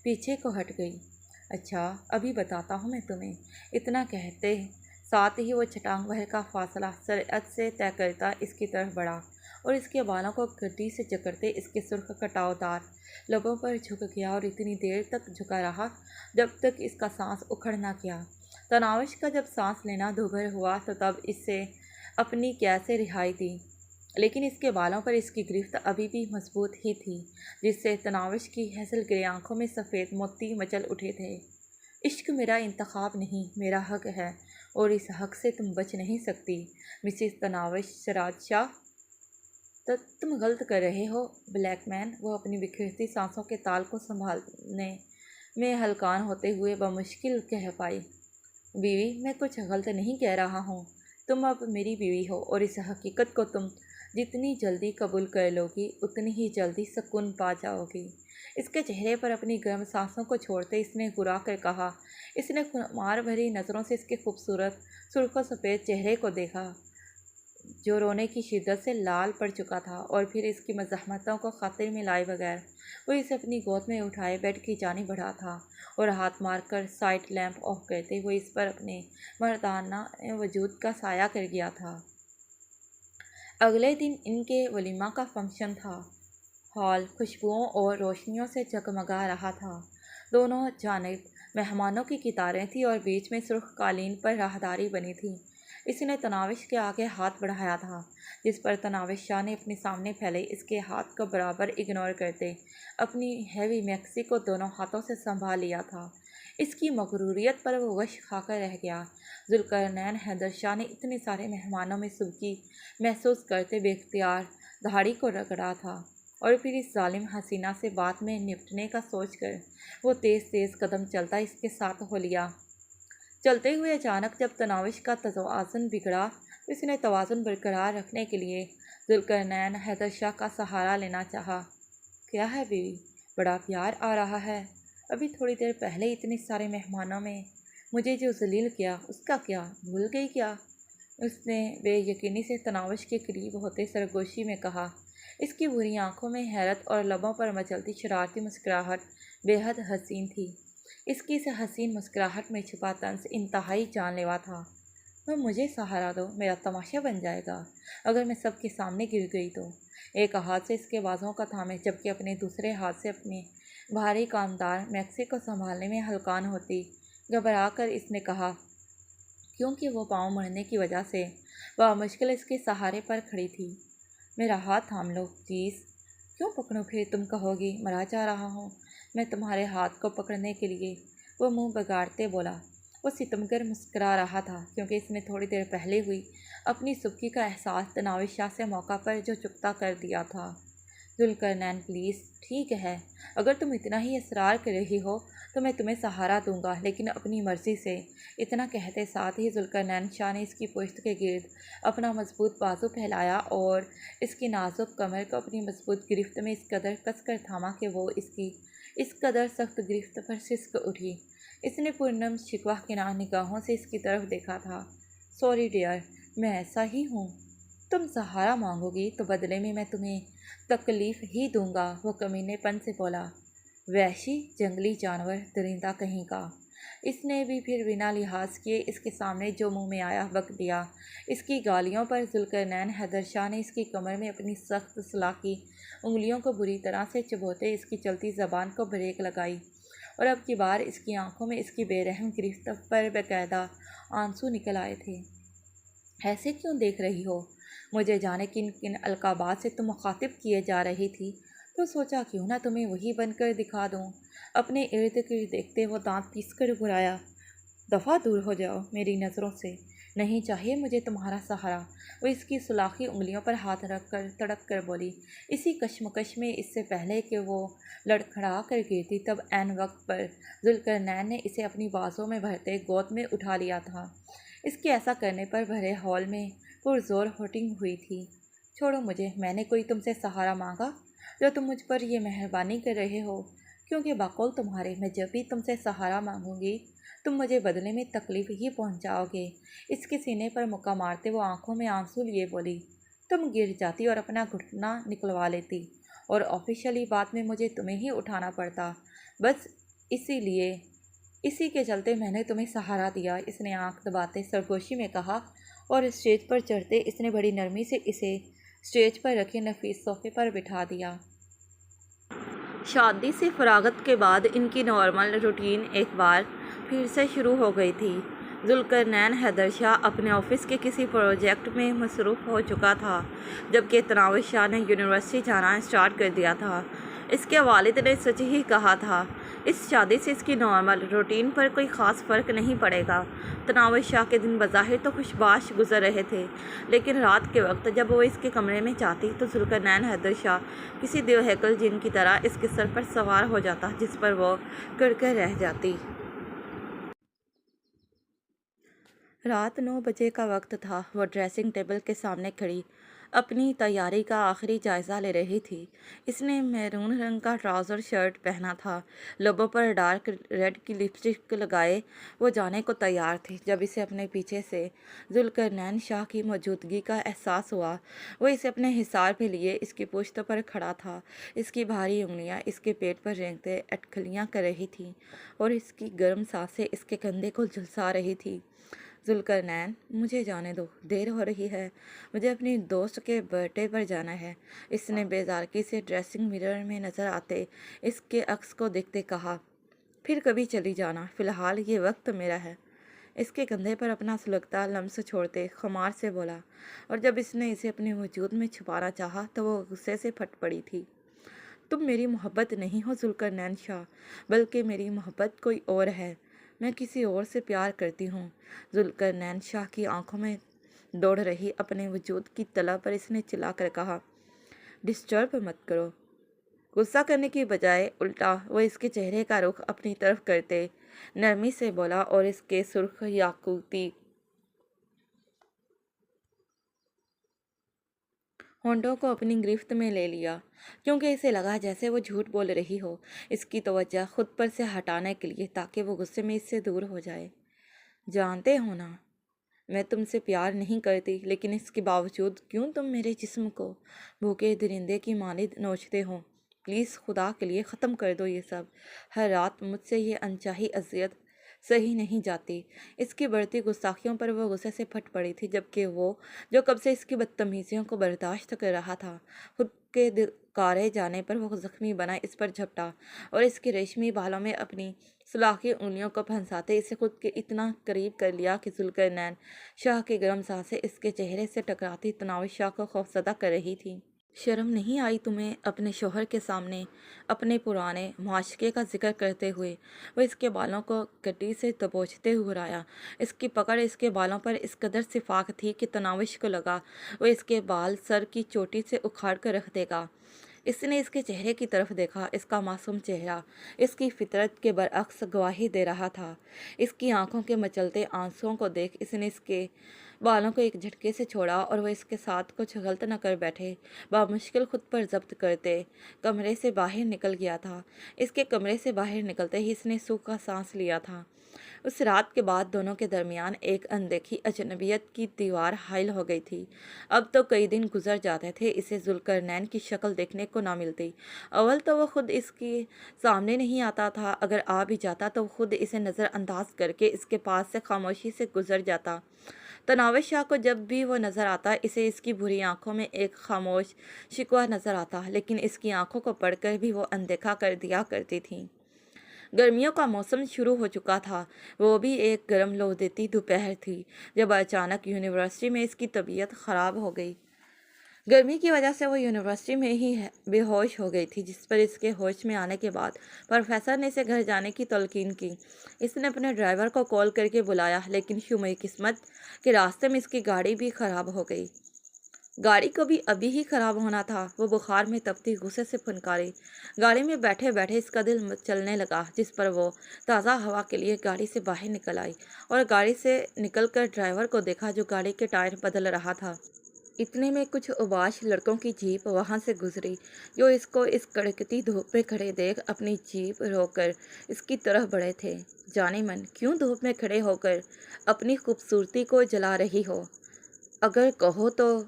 پیچھے کو ہٹ گئی۔ اچھا، ابھی بتاتا ہوں میں تمہیں۔ اتنا کہتے ساتھ ہی وہ چھٹانگ بھر کا فاصلہ سرعت سے طے کرتا اس کی طرف بڑھا، اور اس کے بالوں کو گدی سے جکڑتے اس کے سرخ کٹاؤ دار لبوں پر جھک گیا، اور اتنی دیر تک جھکا رہا جب تک اس کا سانس اکھڑ نہ گیا۔ تناوش کا جب سانس لینا دوبھر ہوا تو تب اس سے اپنی قید سے رہائی دی، لیکن اس کے بالوں پر اس کی گرفت ابھی بھی مضبوط ہی تھی، جس سے تناوش کی ہیزل گرے آنکھوں میں سفید موتی مچل اٹھے تھے۔ عشق میرا انتخاب نہیں، میرا حق ہے، اور اس حق سے تم بچ نہیں سکتی، مسز تناوش سراج شاہ۔ تم غلط کر رہے ہو بلیک مین، وہ اپنی بکھرتی سانسوں کے تال کو سنبھالنے میں ہلکان ہوتے ہوئے بمشکل کہہ پائی۔ بیوی، میں کچھ غلط نہیں کہہ رہا ہوں۔ تم اب میری بیوی ہو، اور اس حقیقت کو تم جتنی جلدی قبول کر لو گی اتنی ہی جلدی سکون پا جاؤ گی۔ اس کے چہرے پر اپنی گرم سانسوں کو چھوڑتے اس نے گھرا کر کہا۔ اس نے خمار بھری نظروں سے اس کے خوبصورت سرخ و سفید چہرے کو دیکھا، جو رونے کی شدت سے لال پڑ چکا تھا، اور پھر اس کی مزاحمتوں کو خاطر میں لائے بغیر وہ اسے اپنی گود میں اٹھائے بیڈ کی جانب بڑھا تھا، اور ہاتھ مار کر سائڈ لیمپ آف کرتے ہوئے اس پر اپنے مردانہ وجود کا سایہ کر گیا تھا۔ اگلے دن ان کے ولیمہ کا فنکشن تھا۔ ہال خوشبوؤں اور روشنیوں سے جگمگا رہا تھا، دونوں جانب مہمانوں کی قطاریں تھیں اور بیچ میں سرخ قالین پر راہداری بنی تھی۔ اس نے تناوش کے آگے ہاتھ بڑھایا تھا، جس پر تناوش شاہ نے اپنے سامنے پھیلے اس کے ہاتھ کو برابر اگنور کرتے اپنی ہیوی میکسی کو دونوں ہاتھوں سے سنبھال لیا تھا۔ اس کی مغروریت پر وہ غش کھا کر رہ گیا۔ ذوالقرنین حیدر شاہ نے اتنے سارے مہمانوں میں سبکی محسوس کرتے بے اختیار دھاڑی کو رگڑا تھا، اور پھر اس ظالم حسینہ سے بعد میں نپٹنے کا سوچ کر وہ تیز تیز قدم چلتا اس کے ساتھ ہو لیا۔ چلتے ہوئے اچانک جب تناوش کا توازن بگڑا تو اس نے توازن برقرار رکھنے کے لیے ذوالقرنین حیدر شاہ کا سہارا لینا چاہا۔ کیا ہے بیوی، بڑا پیار آ رہا ہے؟ ابھی تھوڑی دیر پہلے اتنے سارے مہمانوں میں مجھے جو ذلیل کیا اس کا کیا بھول گئی کیا؟ اس نے بے یقینی سے تناوش کے قریب ہوتے سرگوشی میں کہا۔ اس کی بری آنکھوں میں حیرت اور لبوں پر مچلتی شرارتی مسکراہٹ بے حد حسین تھی۔ اس کی اس حسین مسکراہٹ میں چھپا طنز انتہائی جان لیوا تھا۔ تم مجھے سہارا دو، میرا تماشا بن جائے گا اگر میں سب کے سامنے گر گئی تو۔ ایک ہاتھ سے اس کے بازوں کا تھامے جبکہ اپنے دوسرے ہاتھ سے اپنی بھاری کامدار میکسی کو سنبھالنے میں ہلکان ہوتی گھبرا کر اس نے کہا، کیونکہ وہ پاؤں مڑنے کی وجہ سے بامشکل اس کے سہارے پر کھڑی تھی۔ میرا ہاتھ تھام لو پلیز۔ کیوں پکڑوں پھر؟ تم کہو گی مرا جا رہا ہوں میں تمہارے ہاتھ کو پکڑنے کے لیے، وہ منہ بگاڑتے بولا۔ وہ ستمگر مسکرا رہا تھا کیونکہ اس نے تھوڑی دیر پہلے ہوئی اپنی سبکی کا احساس تناوش شاہ سے موقع پر جو چکتا کر دیا تھا۔ ذوالقرنین پلیز، ٹھیک ہے، اگر تم اتنا ہی اصرار کر رہی ہو تو میں تمہیں سہارا دوں گا، لیکن اپنی مرضی سے۔ اتنا کہتے ساتھ ہی ذوالقرنین شاہ نے اس کی پشت کے گرد اپنا مضبوط بازو پھیلایا اور اس کی نازک کمر کو اپنی مضبوط گرفت میں اس قدر کس کر تھاما کہ وہ اس کی اس قدر سخت گرفت پر سسک اٹھی۔ اس نے پرنم شکوہ کنار نگاہوں سے اس کی طرف دیکھا تھا۔ سوری ڈیئر، میں ایسا ہی ہوں۔ تم سہارا مانگو گی تو بدلے میں تمہیں تکلیف ہی دوں گا، وہ کمینے پن سے بولا۔ وحشی جنگلی جانور، درندہ کہیں کا۔ اس نے بھی پھر بنا لحاظ کیے اس کے سامنے جو منہ میں آیا بک دیا۔ اس کی گالیوں پر ذوالقرنین حیدر شاہ نے اس کی کمر میں اپنی سخت سلاخی انگلیوں کو بری طرح سے چبوتے اس کی چلتی زبان کو بریک لگائی، اور اب کی بار اس کی آنکھوں میں اس کی بے رحم گرفت پر باقاعدہ آنسو نکل آئے تھے۔ ایسے کیوں دیکھ رہی ہو؟ مجھے جانے کن کن القابات سے تم مخاطب کیے جا رہی تھی، تو سوچا کیوں نہ تمہیں وہی بن کر دکھا دوں۔ اپنے ارد گرد دیکھتے وہ دانت پیس کر گرایا، دفعہ دور ہو جاؤ میری نظروں سے، نہیں چاہیے مجھے تمہارا سہارا۔ وہ اس کی سلاخی انگلیوں پر ہاتھ رکھ کر تڑپ کر بولی، اسی کشمکش میں اس سے پہلے کہ وہ لڑکھڑا کر گرتی تب عین وقت پر ذوالقرنین نے اسے اپنی بازوں میں بھرتے گود میں اٹھا لیا تھا۔ اس کے ایسا کرنے پر بھرے ہال میں پرزور ہوٹنگ ہوئی تھی۔ چھوڑو مجھے، میں نے کوئی تم سے سہارا مانگا جو تم مجھ پر یہ مہربانی کر رہے ہو؟ کیونکہ بقول تمہارے میں جب بھی تم سے سہارا مانگوں گی تم مجھے بدلے میں تکلیف ہی پہنچاؤ گے۔ اس کے سینے پر مکہ مارتے وہ آنکھوں میں آنسو لیے بولی، تم گر جاتی اور اپنا گھٹنا نکلوا لیتی، اور آفیشلی بات میں مجھے تمہیں ہی اٹھانا پڑتا، بس اسی کے چلتے میں نے تمہیں سہارا دیا۔ اس نے آنکھ دباتے سرگوشی میں کہا، اور اسٹیج پر چڑھتے اس نے بڑی نرمی سے اسے اسٹیج پر رکھے نفیس صوفے پر بٹھا دیا۔ شادی سے فراغت کے بعد ان کی نارمل روٹین ایک بار پھر سے شروع ہو گئی تھی۔ ذوالقرنین حیدر شاہ اپنے آفس کے کسی پروجیکٹ میں مصروف ہو چکا تھا، جبکہ تناوش شاہ نے یونیورسٹی جانا اسٹارٹ کر دیا تھا۔ اس کے والد نے سچ ہی کہا تھا، اس شادی سے اس کی نارمل روٹین پر کوئی خاص فرق نہیں پڑے گا۔ تناوش شاہ کے دن بظاہر تو خوشباش گزر رہے تھے، لیکن رات کے وقت جب وہ اس کے کمرے میں جاتی تو ذوالقرنین حیدر شاہ کسی دیوہیکل جن کی طرح اس کے سر پر سوار ہو جاتا، جس پر وہ کڑ کر رہ جاتی۔ رات 9 بجے کا وقت تھا۔ وہ ڈریسنگ ٹیبل کے سامنے کھڑی اپنی تیاری کا آخری جائزہ لے رہی تھی۔ اس نے میرون رنگ کا ٹراؤزر شرٹ پہنا تھا، لبوں پر ڈارک ریڈ کی لپسٹک لگائے وہ جانے کو تیار تھی جب اسے اپنے پیچھے سے ذوالقرنین شاہ کی موجودگی کا احساس ہوا۔ وہ اسے اپنے حصار پہ لیے اس کی پشت پر کھڑا تھا، اس کی بھاری انگلیاں اس کے پیٹ پر رینگتے اٹکلیاں کر رہی تھیں اور اس کی گرم سانسیں اس کے کندھے کو جھلسا رہی تھی۔ ذوالقرنین، مجھے جانے دو، دیر ہو رہی ہے، مجھے اپنی دوست کے برتھ ڈے پر جانا ہے، اس نے بیزارگی سے ڈریسنگ مرر میں نظر آتے اس کے عکس کو دیکھتے کہا۔ پھر کبھی چلی جانا، فی الحال یہ وقت میرا ہے۔ اس کے کندھے پر اپنا سلگتا لمس چھوڑتے خمار سے بولا، اور جب اس نے اسے اپنے وجود میں چھپانا چاہا تو وہ غصے سے پھٹ پڑی تھی۔ تم میری محبت نہیں ہو ذوالقرنین شاہ، بلکہ میری محبت کوئی اور ہے، میں کسی اور سے پیار کرتی ہوں۔ ذوالقرنین شاہ کی آنکھوں میں دوڑ رہی اپنے وجود کی طلب پر اس نے چلا کر کہا، ڈسٹرب مت کرو۔ غصہ کرنے کی بجائے الٹا وہ اس کے چہرے کا رخ اپنی طرف کرتے نرمی سے بولا اور اس کے سرخ یاقوتی ہونٹوں کو اپنی گرفت میں لے لیا، کیونکہ اسے لگا جیسے وہ جھوٹ بول رہی ہو، اس کی توجہ خود پر سے ہٹانے کے لیے، تاکہ وہ غصے میں اس سے دور ہو جائے۔ جانتے ہو نا، میں تم سے پیار نہیں کرتی، لیکن اس کے باوجود کیوں تم میرے جسم کو بھوکے درندے کی مانند نوچتے ہو؟ پلیز خدا کے لیے ختم کر دو یہ سب۔ ہر رات مجھ سے یہ انچاہی اذیت سہی نہیں جاتی۔ اس کی بڑھتی گستاخیوں پر وہ غصے سے پھٹ پڑی تھی، جبکہ وہ جو قبل سے اس کی بدتمیزیوں کو برداشت کر رہا تھا، خود کے کارے جانے پر وہ زخمی بنا اس پر جھپٹا اور اس کے ریشمی بالوں میں اپنی سلاخی انگلیوں کو پھنساتے اسے خود کے اتنا قریب کر لیا کہ ذوالقرنین شاہ کی گرم سانسیں اس کے چہرے سے ٹکراتی تناوش شاہ کو خوفزدہ کر رہی تھی۔ شرم نہیں آئی تمہیں اپنے شوہر کے سامنے اپنے پرانے معاشقے کا ذکر کرتے ہوئے؟ وہ اس کے بالوں کو گڈی سے دبوچتے ہرایا۔ اس کی پکڑ اس کے بالوں پر اس قدر شفاف تھی کہ تناوش کو لگا وہ اس کے بال سر کی چوٹی سے اکھاڑ کر رکھ دے گا۔ اس نے اس کے چہرے کی طرف دیکھا، اس کا معصوم چہرہ اس کی فطرت کے برعکس گواہی دے رہا تھا۔ اس کی آنکھوں کے مچلتے آنسوؤں کو دیکھ اس نے اس کے بالوں کو ایک جھٹکے سے چھوڑا اور وہ اس کے ساتھ کچھ غلط نہ کر بیٹھے بامشکل خود پر ضبط کرتے کمرے سے باہر نکل گیا تھا۔ اس کے کمرے سے باہر نکلتے ہی اس نے سوکھا سانس لیا تھا۔ اس رات کے بعد دونوں کے درمیان ایک اندیکھی اجنبیت کی دیوار حائل ہو گئی تھی۔ اب تو کئی دن گزر جاتے تھے اسے ذوالقرنین کی شکل دیکھنے کو نہ ملتی۔ اول تو وہ خود اس کے سامنے نہیں آتا تھا، اگر آ بھی جاتا تو خود اسے نظر انداز کر کے اس کے پاس سے خاموشی سے گزر جاتا۔ تناوش شاہ کو جب بھی وہ نظر آتا اسے اس کی بری آنکھوں میں ایک خاموش شکوہ نظر آتا، لیکن اس کی آنکھوں کو پڑھ کر بھی وہ اندیکھا کر دیا کرتی تھی۔ گرمیوں کا موسم شروع ہو چکا تھا، وہ بھی ایک گرم لو دیتی دوپہر تھی جب اچانک یونیورسٹی میں اس کی طبیعت خراب ہو گئی۔ گرمی کی وجہ سے وہ یونیورسٹی میں ہی بے ہوش ہو گئی تھی، جس پر اس کے ہوش میں آنے کے بعد پروفیسر نے اسے گھر جانے کی تلقین کی۔ اس نے اپنے ڈرائیور کو کال کر کے بلایا، لیکن شومِ قسمت کہ راستے میں اس کی گاڑی بھی خراب ہو گئی۔ گاڑی کو بھی ابھی ہی خراب ہونا تھا۔ وہ بخار میں تپتی غصے سے پھنکاری۔ گاڑی میں بیٹھے بیٹھے اس کا دل چلنے لگا، جس پر وہ تازہ ہوا کے لیے گاڑی سے باہر نکل آئی اور گاڑی سے نکل کر ڈرائیور کو دیکھا جو گاڑی کے ٹائر بدل رہا تھا۔ اتنے میں کچھ اوباش لڑکوں کی جیپ وہاں سے گزری، جو اس کو اس کڑکتی دھوپ میں کھڑے دیکھ اپنی جیپ روک کر اس کی طرف بڑھے تھے۔ جانے من کیوں دھوپ میں کھڑے ہو کر اپنی خوبصورتی کو جلا رہی ہو؟ اگر کہو تو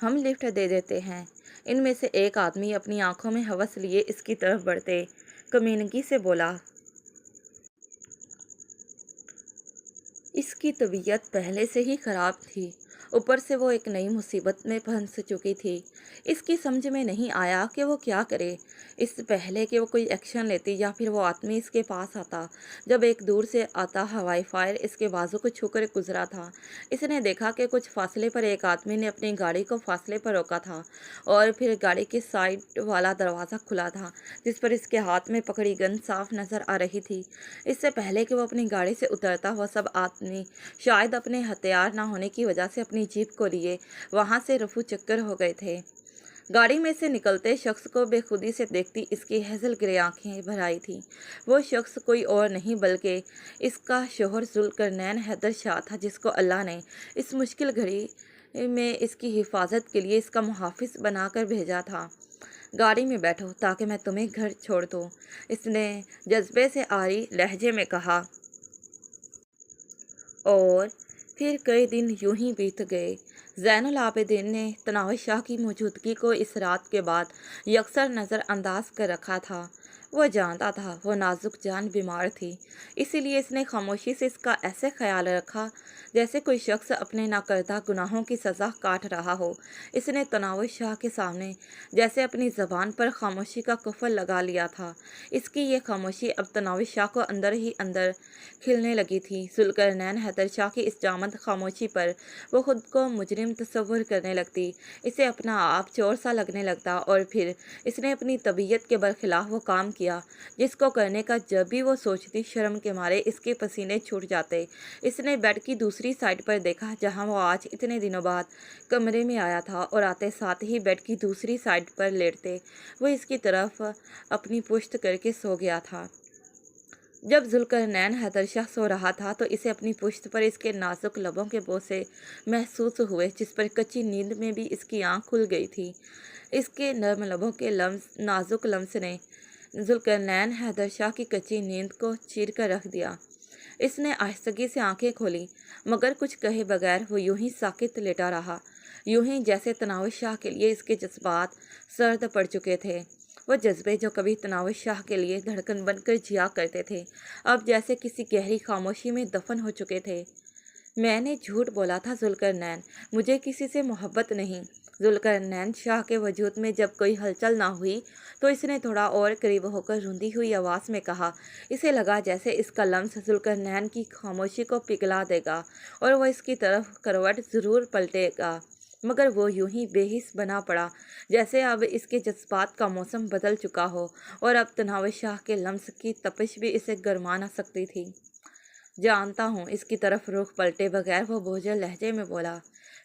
ہم لفٹ دے دیتے ہیں۔ ان میں سے ایک آدمی اپنی آنکھوں میں ہوس لیے اس کی طرف بڑھتے کمینگی سے بولا۔ اس کی طبیعت پہلے سے ہی خراب تھی، اوپر سے وہ ایک نئی مصیبت میں پھنس چکی تھی۔ اس کی سمجھ میں نہیں آیا کہ وہ کیا کرے، اس سے پہلے کہ وہ کوئی ایکشن لیتی یا پھر وہ آدمی اس کے پاس آتا، جب ایک دور سے آتا ہوائی فائر اس کے بازو کو چھو کر گزرا تھا۔ اس نے دیکھا کہ کچھ فاصلے پر ایک آدمی نے اپنی گاڑی کو فاصلے پر روکا تھا، اور پھر گاڑی کے سائیڈ والا دروازہ کھلا تھا، جس پر اس کے ہاتھ میں پکڑی گن صاف نظر آ رہی تھی۔ اس سے پہلے کہ وہ اپنی گاڑی سے اترتا، وہ سب آدمی شاید اپنے ہتھیار نہ ہونے کی وجہ سے اپنی جیپ کو لیے وہاں سے رفو چکر ہو گئے تھے۔ گاڑی میں سے نکلتے شخص کو بے خودی سے دیکھتی اس کی ہیزل گرے آنکھیں بھر آئی تھیں۔ وہ شخص کوئی اور نہیں بلکہ اس کا شوہر ذوالقرنین حیدر شاہ تھا، جس کو اللہ نے اس مشکل گھڑی میں اس کی حفاظت کے لیے اس کا محافظ بنا کر بھیجا تھا۔ گاڑی میں بیٹھو تاکہ میں تمہیں گھر چھوڑ دوں، اس نے جذبے سے عاری لہجے میں کہا۔ اور پھر کئی دن یوں ہی بیت گئے۔ زین العابدین نے تناوش شاہ کی موجودگی کو اس رات کے بعد یکسر نظر انداز کر رکھا تھا۔ وہ جانتا تھا وہ نازک جان بیمار تھی، اسی لیے اس نے خاموشی سے اس کا ایسے خیال رکھا جیسے کوئی شخص اپنے ناکردہ گناہوں کی سزا کاٹ رہا ہو۔ اس نے تناوش شاہ کے سامنے جیسے اپنی زبان پر خاموشی کا قفل لگا لیا تھا۔ اس کی یہ خاموشی اب تناوش شاہ کو اندر ہی اندر کھلنے لگی تھی۔ ذوالقرنین حیدر شاہ کی اس جامد خاموشی پر وہ خود کو مجرم تصور کرنے لگتی، اسے اپنا آپ چور سا لگنے لگتا، اور پھر اس نے اپنی طبیعت کے برخلاف وہ کام کیا جس کو کرنے کا جب بھی وہ سوچتی شرم کے مارے اس کے پسینے چھوٹ جاتے۔ اس نے بیڈ کی دوسری سائڈ پر دیکھا جہاں وہ آج اتنے دنوں بعد کمرے میں آیا تھا، اور آتے ساتھ ہی بیڈ کی دوسری سائڈ پر لیٹتے وہ اس کی طرف اپنی پشت کر کے سو گیا تھا۔ جب ذوالقرنین حیدر شاہ سو رہا تھا تو اسے اپنی پشت پر اس کے نازک لبوں کے بوسے محسوس ہوئے، جس پر کچی نیند میں بھی اس کی آنکھ کھل گئی تھی۔ اس کے نرم لبوں کے نازک لمس نے ذوالقرنین حیدر شاہ کی کچی نیند کو چیر کر رکھ دیا۔ اس نے آہستگی سے آنکھیں کھولی، مگر کچھ کہے بغیر وہ یوں ہی ساکت لیٹا رہا، یوں ہی جیسے تناوش شاہ کے لیے اس کے جذبات سرد پڑ چکے تھے۔ وہ جذبے جو کبھی تناوش شاہ کے لیے دھڑکن بن کر جیا کرتے تھے، اب جیسے کسی گہری خاموشی میں دفن ہو چکے تھے۔ میں نے جھوٹ بولا تھا ذوالقرنین، مجھے کسی سے محبت نہیں۔ ذوالقرنین شاہ کے وجود میں جب کوئی ہلچل نہ ہوئی تو اس نے تھوڑا اور قریب ہو کر روندی ہوئی آواز میں کہا۔ اسے لگا جیسے اس کا لمس ذوالقرنین کی خاموشی کو پگھلا دے گا اور وہ اس کی طرف کروٹ ضرور پلٹے گا، مگر وہ یوں ہی بے حس بنا پڑا جیسے اب اس کے جذبات کا موسم بدل چکا ہو، اور اب تناوش شاہ کے لمس کی تپش بھی اسے گرما نہ سکتی تھی۔ جانتا ہوں، اس کی طرف رخ پلٹے بغیر وہ بوجھل لہجے میں بولا۔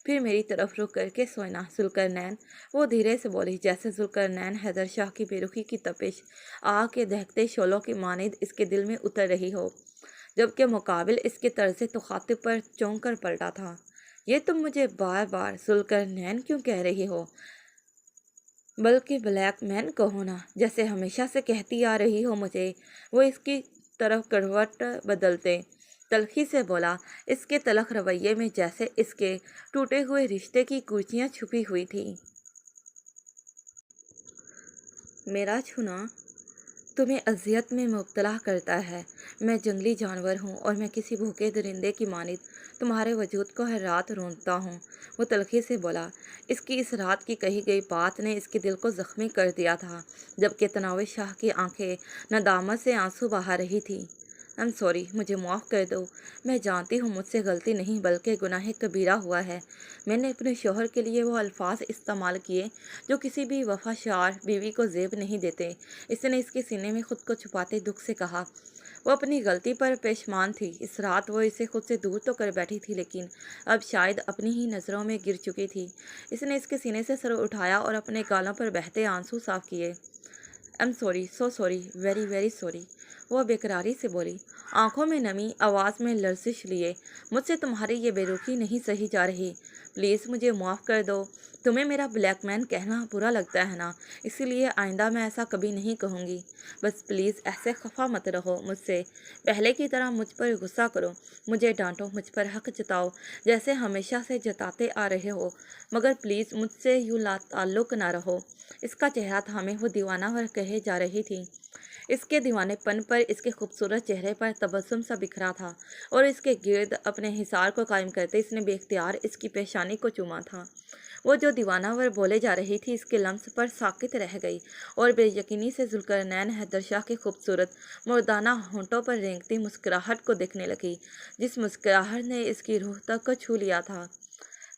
پھر میری طرف رخ کر کے سونا ذوالقرنین، وہ دھیرے سے بولی، جیسے ذوالقرنین حیدر شاہ کی بے رخی کی تپش آگ کے دہکتے شعلوں کی مانند اس کے دل میں اتر رہی ہو، جبکہ مقابل اس کے طرز تخاطب پر چونک کر پلٹا تھا۔ یہ تم مجھے بار بار ذوالقرنین کیوں کہہ رہی ہو؟ بلکہ بلیک مین کہو نا، جیسے ہمیشہ سے کہتی آ رہی ہو مجھے۔ وہ اس کی طرف کروٹ بدلتے تلخی سے بولا، اس کے تلخ رویے میں جیسے اس کے ٹوٹے ہوئے رشتے کی کرچیاں چھپی ہوئی تھیں۔ میرا چھونا تمہیں اذیت میں مبتلا کرتا ہے۔ میں جنگلی جانور ہوں اور میں کسی بھوکے درندے کی مانند تمہارے وجود کو ہر رات روندتا ہوں، وہ تلخی سے بولا۔ اس کی اس رات کی کہی گئی بات نے اس کے دل کو زخمی کر دیا تھا، جبکہ تناوش شاہ کی آنکھیں ندامت سے آنسو بہا رہی تھی۔ I'm sorry، مجھے معاف کر دو۔ میں جانتی ہوں مجھ سے غلطی نہیں بلکہ گناہ کبیرہ ہوا ہے۔ میں نے اپنے شوہر کے لیے وہ الفاظ استعمال کیے جو کسی بھی وفادار بیوی کو زیب نہیں دیتے۔ اس نے اس کے سینے میں خود کو چھپاتے دکھ سے کہا۔ وہ اپنی غلطی پر پشیمان تھی۔ اس رات وہ اسے خود سے دور تو کر بیٹھی تھی، لیکن اب شاید اپنی ہی نظروں میں گر چکی تھی۔ اس نے اس کے سینے سے سر اٹھایا اور اپنے گالوں پر بہتے آنسو صاف کیے۔ I'm sorry، so sorry، very very sorry، وہ بےقراری سے بولی، آنکھوں میں نمی، آواز میں لرزش لیے۔ مجھ سے تمہاری یہ بے رخی نہیں سہی جا رہی، پلیز مجھے معاف کر دو۔ تمہیں میرا بلیک مین کہنا برا لگتا ہے نا، اسی لیے آئندہ میں ایسا کبھی نہیں کہوں گی۔ بس پلیز ایسے خفا مت رہو مجھ سے، پہلے کی طرح مجھ پر غصہ کرو، مجھے ڈانٹو، مجھ پر حق جتاؤ جیسے ہمیشہ سے جتاتے آ رہے ہو، مگر پلیز مجھ سے یوں لا تعلق نہ رہو۔ اس کا چہرہ تھامے وہ دیوانہ ور کہے جا رہی تھی۔ اس کے دیوانے پن پر اس کے خوبصورت چہرے پر تبسم سا بکھرا تھا، اور اس کے گرد اپنے حصار کو قائم کرتے اس نے بے اختیار اس کی پیشانی کو چوما تھا۔ وہ جو دیوانہ ور بولے جا رہی تھی اس کے لمس پر ساکت رہ گئی، اور بے یقینی سے ذوالقرنین حیدر شاہ کے خوبصورت مردانہ ہونٹوں پر رینگتی مسکراہٹ کو دیکھنے لگی، جس مسکراہٹ نے اس کی روح تک کو چھو لیا تھا۔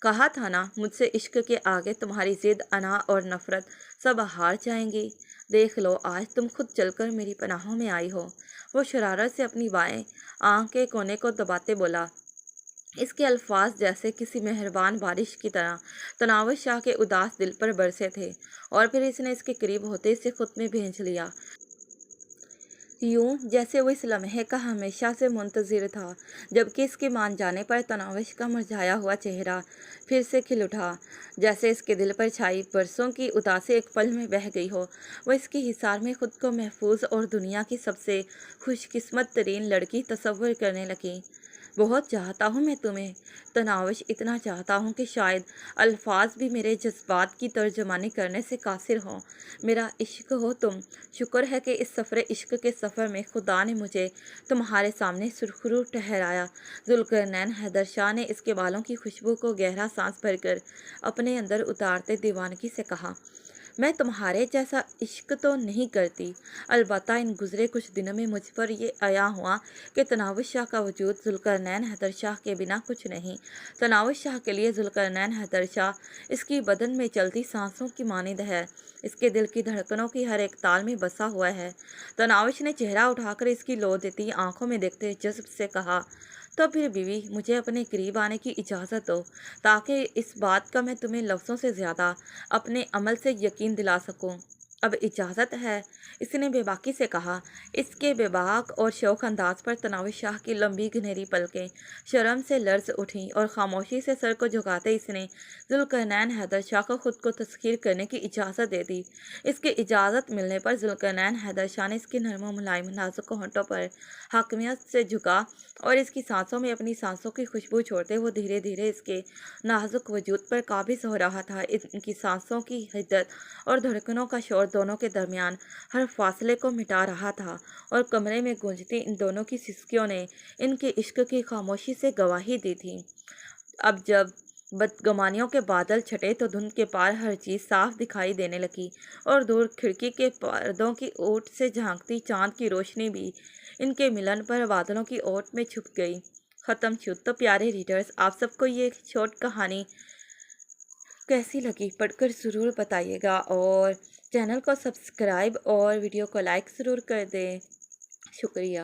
کہا تھا نا، مجھ سے عشق کے آگے تمہاری ضد، انا اور نفرت سب ہار جائیں گی۔ دیکھ لو، آج تم خود چل کر میری پناہوں میں آئی ہو۔ وہ شرارت سے اپنی بائیں آنکھ کے کونے کو دباتے بولا۔ اس کے الفاظ جیسے کسی مہربان بارش کی طرح تناوش شاہ کے اداس دل پر برسے تھے، اور پھر اس نے اس کے قریب ہوتے اسے خود میں بھیج لیا، یوں جیسے وہ اس لمحے کا ہمیشہ سے منتظر تھا، جبکہ اس کے مان جانے پر تناوش کا مرجھایا ہوا چہرہ پھر سے کھل اٹھا، جیسے اس کے دل پر چھائی برسوں کی اداسی ایک پل میں بہہ گئی ہو۔ وہ اس کی حصار میں خود کو محفوظ اور دنیا کی سب سے خوش قسمت ترین لڑکی تصور کرنے لگی۔ بہت چاہتا ہوں میں تمہیں، تناوش اتنا چاہتا ہوں کہ شاید الفاظ بھی میرے جذبات کی ترجمانی کرنے سے قاصر ہوں۔ میرا عشق ہو تم۔ شکر ہے کہ اس سفر عشق کے سفر میں خدا نے مجھے تمہارے سامنے سرخرو ٹھہرایا۔ ذوالقرنین حیدر شاہ نے اس کے بالوں کی خوشبو کو گہرا سانس بھر کر اپنے اندر اتارتے دیوانگی سے کہا، میں تمہارے جیسا عشق تو نہیں کرتی، البتہ ان گزرے کچھ دنوں میں مجھ پر یہ عیاں ہوا کہ تناوش شاہ کا وجود ذوالقرنین حیدر شاہ کے بنا کچھ نہیں۔ تناوش شاہ کے لیے ذوالقرنین حیدر شاہ اس کی بدن میں چلتی سانسوں کی مانند ہے، اس کے دل کی دھڑکنوں کی ہر ایک تال میں بسا ہوا ہے۔ تناوش نے چہرہ اٹھا کر اس کی لو دیتی آنکھوں میں دیکھتے جذب سے کہا، تو پھر بیوی مجھے اپنے قریب آنے کی اجازت دو تاکہ اس بات کا میں تمہیں لفظوں سے زیادہ اپنے عمل سے یقین دلا سکوں۔ اب اجازت ہے، اس نے بے باکی سے کہا۔ اس کے بے باک اور شوق انداز پر تناوش شاہ کی لمبی گھنیری پلکیں شرم سے لرز اٹھیں اور خاموشی سے سر کو جھکاتے اس نے ذوالقرنین حیدر شاہ کو خود کو تسخیر کرنے کی اجازت دے دی۔ اس کی اجازت ملنے پر ذوالقرنین حیدر شاہ نے اس کے نرم و ملائم نازک ہونٹوں پر حاکمیت سے جھکا اور اس کی سانسوں میں اپنی سانسوں کی خوشبو چھوڑتے وہ دھیرے دھیرے اس کے نازک وجود پر قابض ہو رہا تھا۔ ان کی سانسوں کی حدت اور دھڑکنوں کا شور دونوں کے درمیان ہر فاصلے کو مٹا رہا تھا اور کمرے میں گونجتی ان دونوں کی سسکیوں نے ان کے عشق کی خاموشی سے گواہی دی تھی۔ اب جب بدگمانیوں کے بادل چھٹے تو دھند کے پار ہر چیز صاف دکھائی دینے لگی اور دور کھڑکی کے پردوں کی اوٹ سے جھانکتی چاند کی روشنی بھی ان کے ملن پر بادلوں کی اوٹ میں چھپ گئی۔ ختم شد۔ تو پیارے ریڈرز، آپ سب کو یہ شارٹ کہانی کیسی لگی پڑھ کر ضرور بتائیے گا، اور چینل کو سبسکرائب اور ویڈیو کو لائک ضرور کر دیں۔ شکریہ۔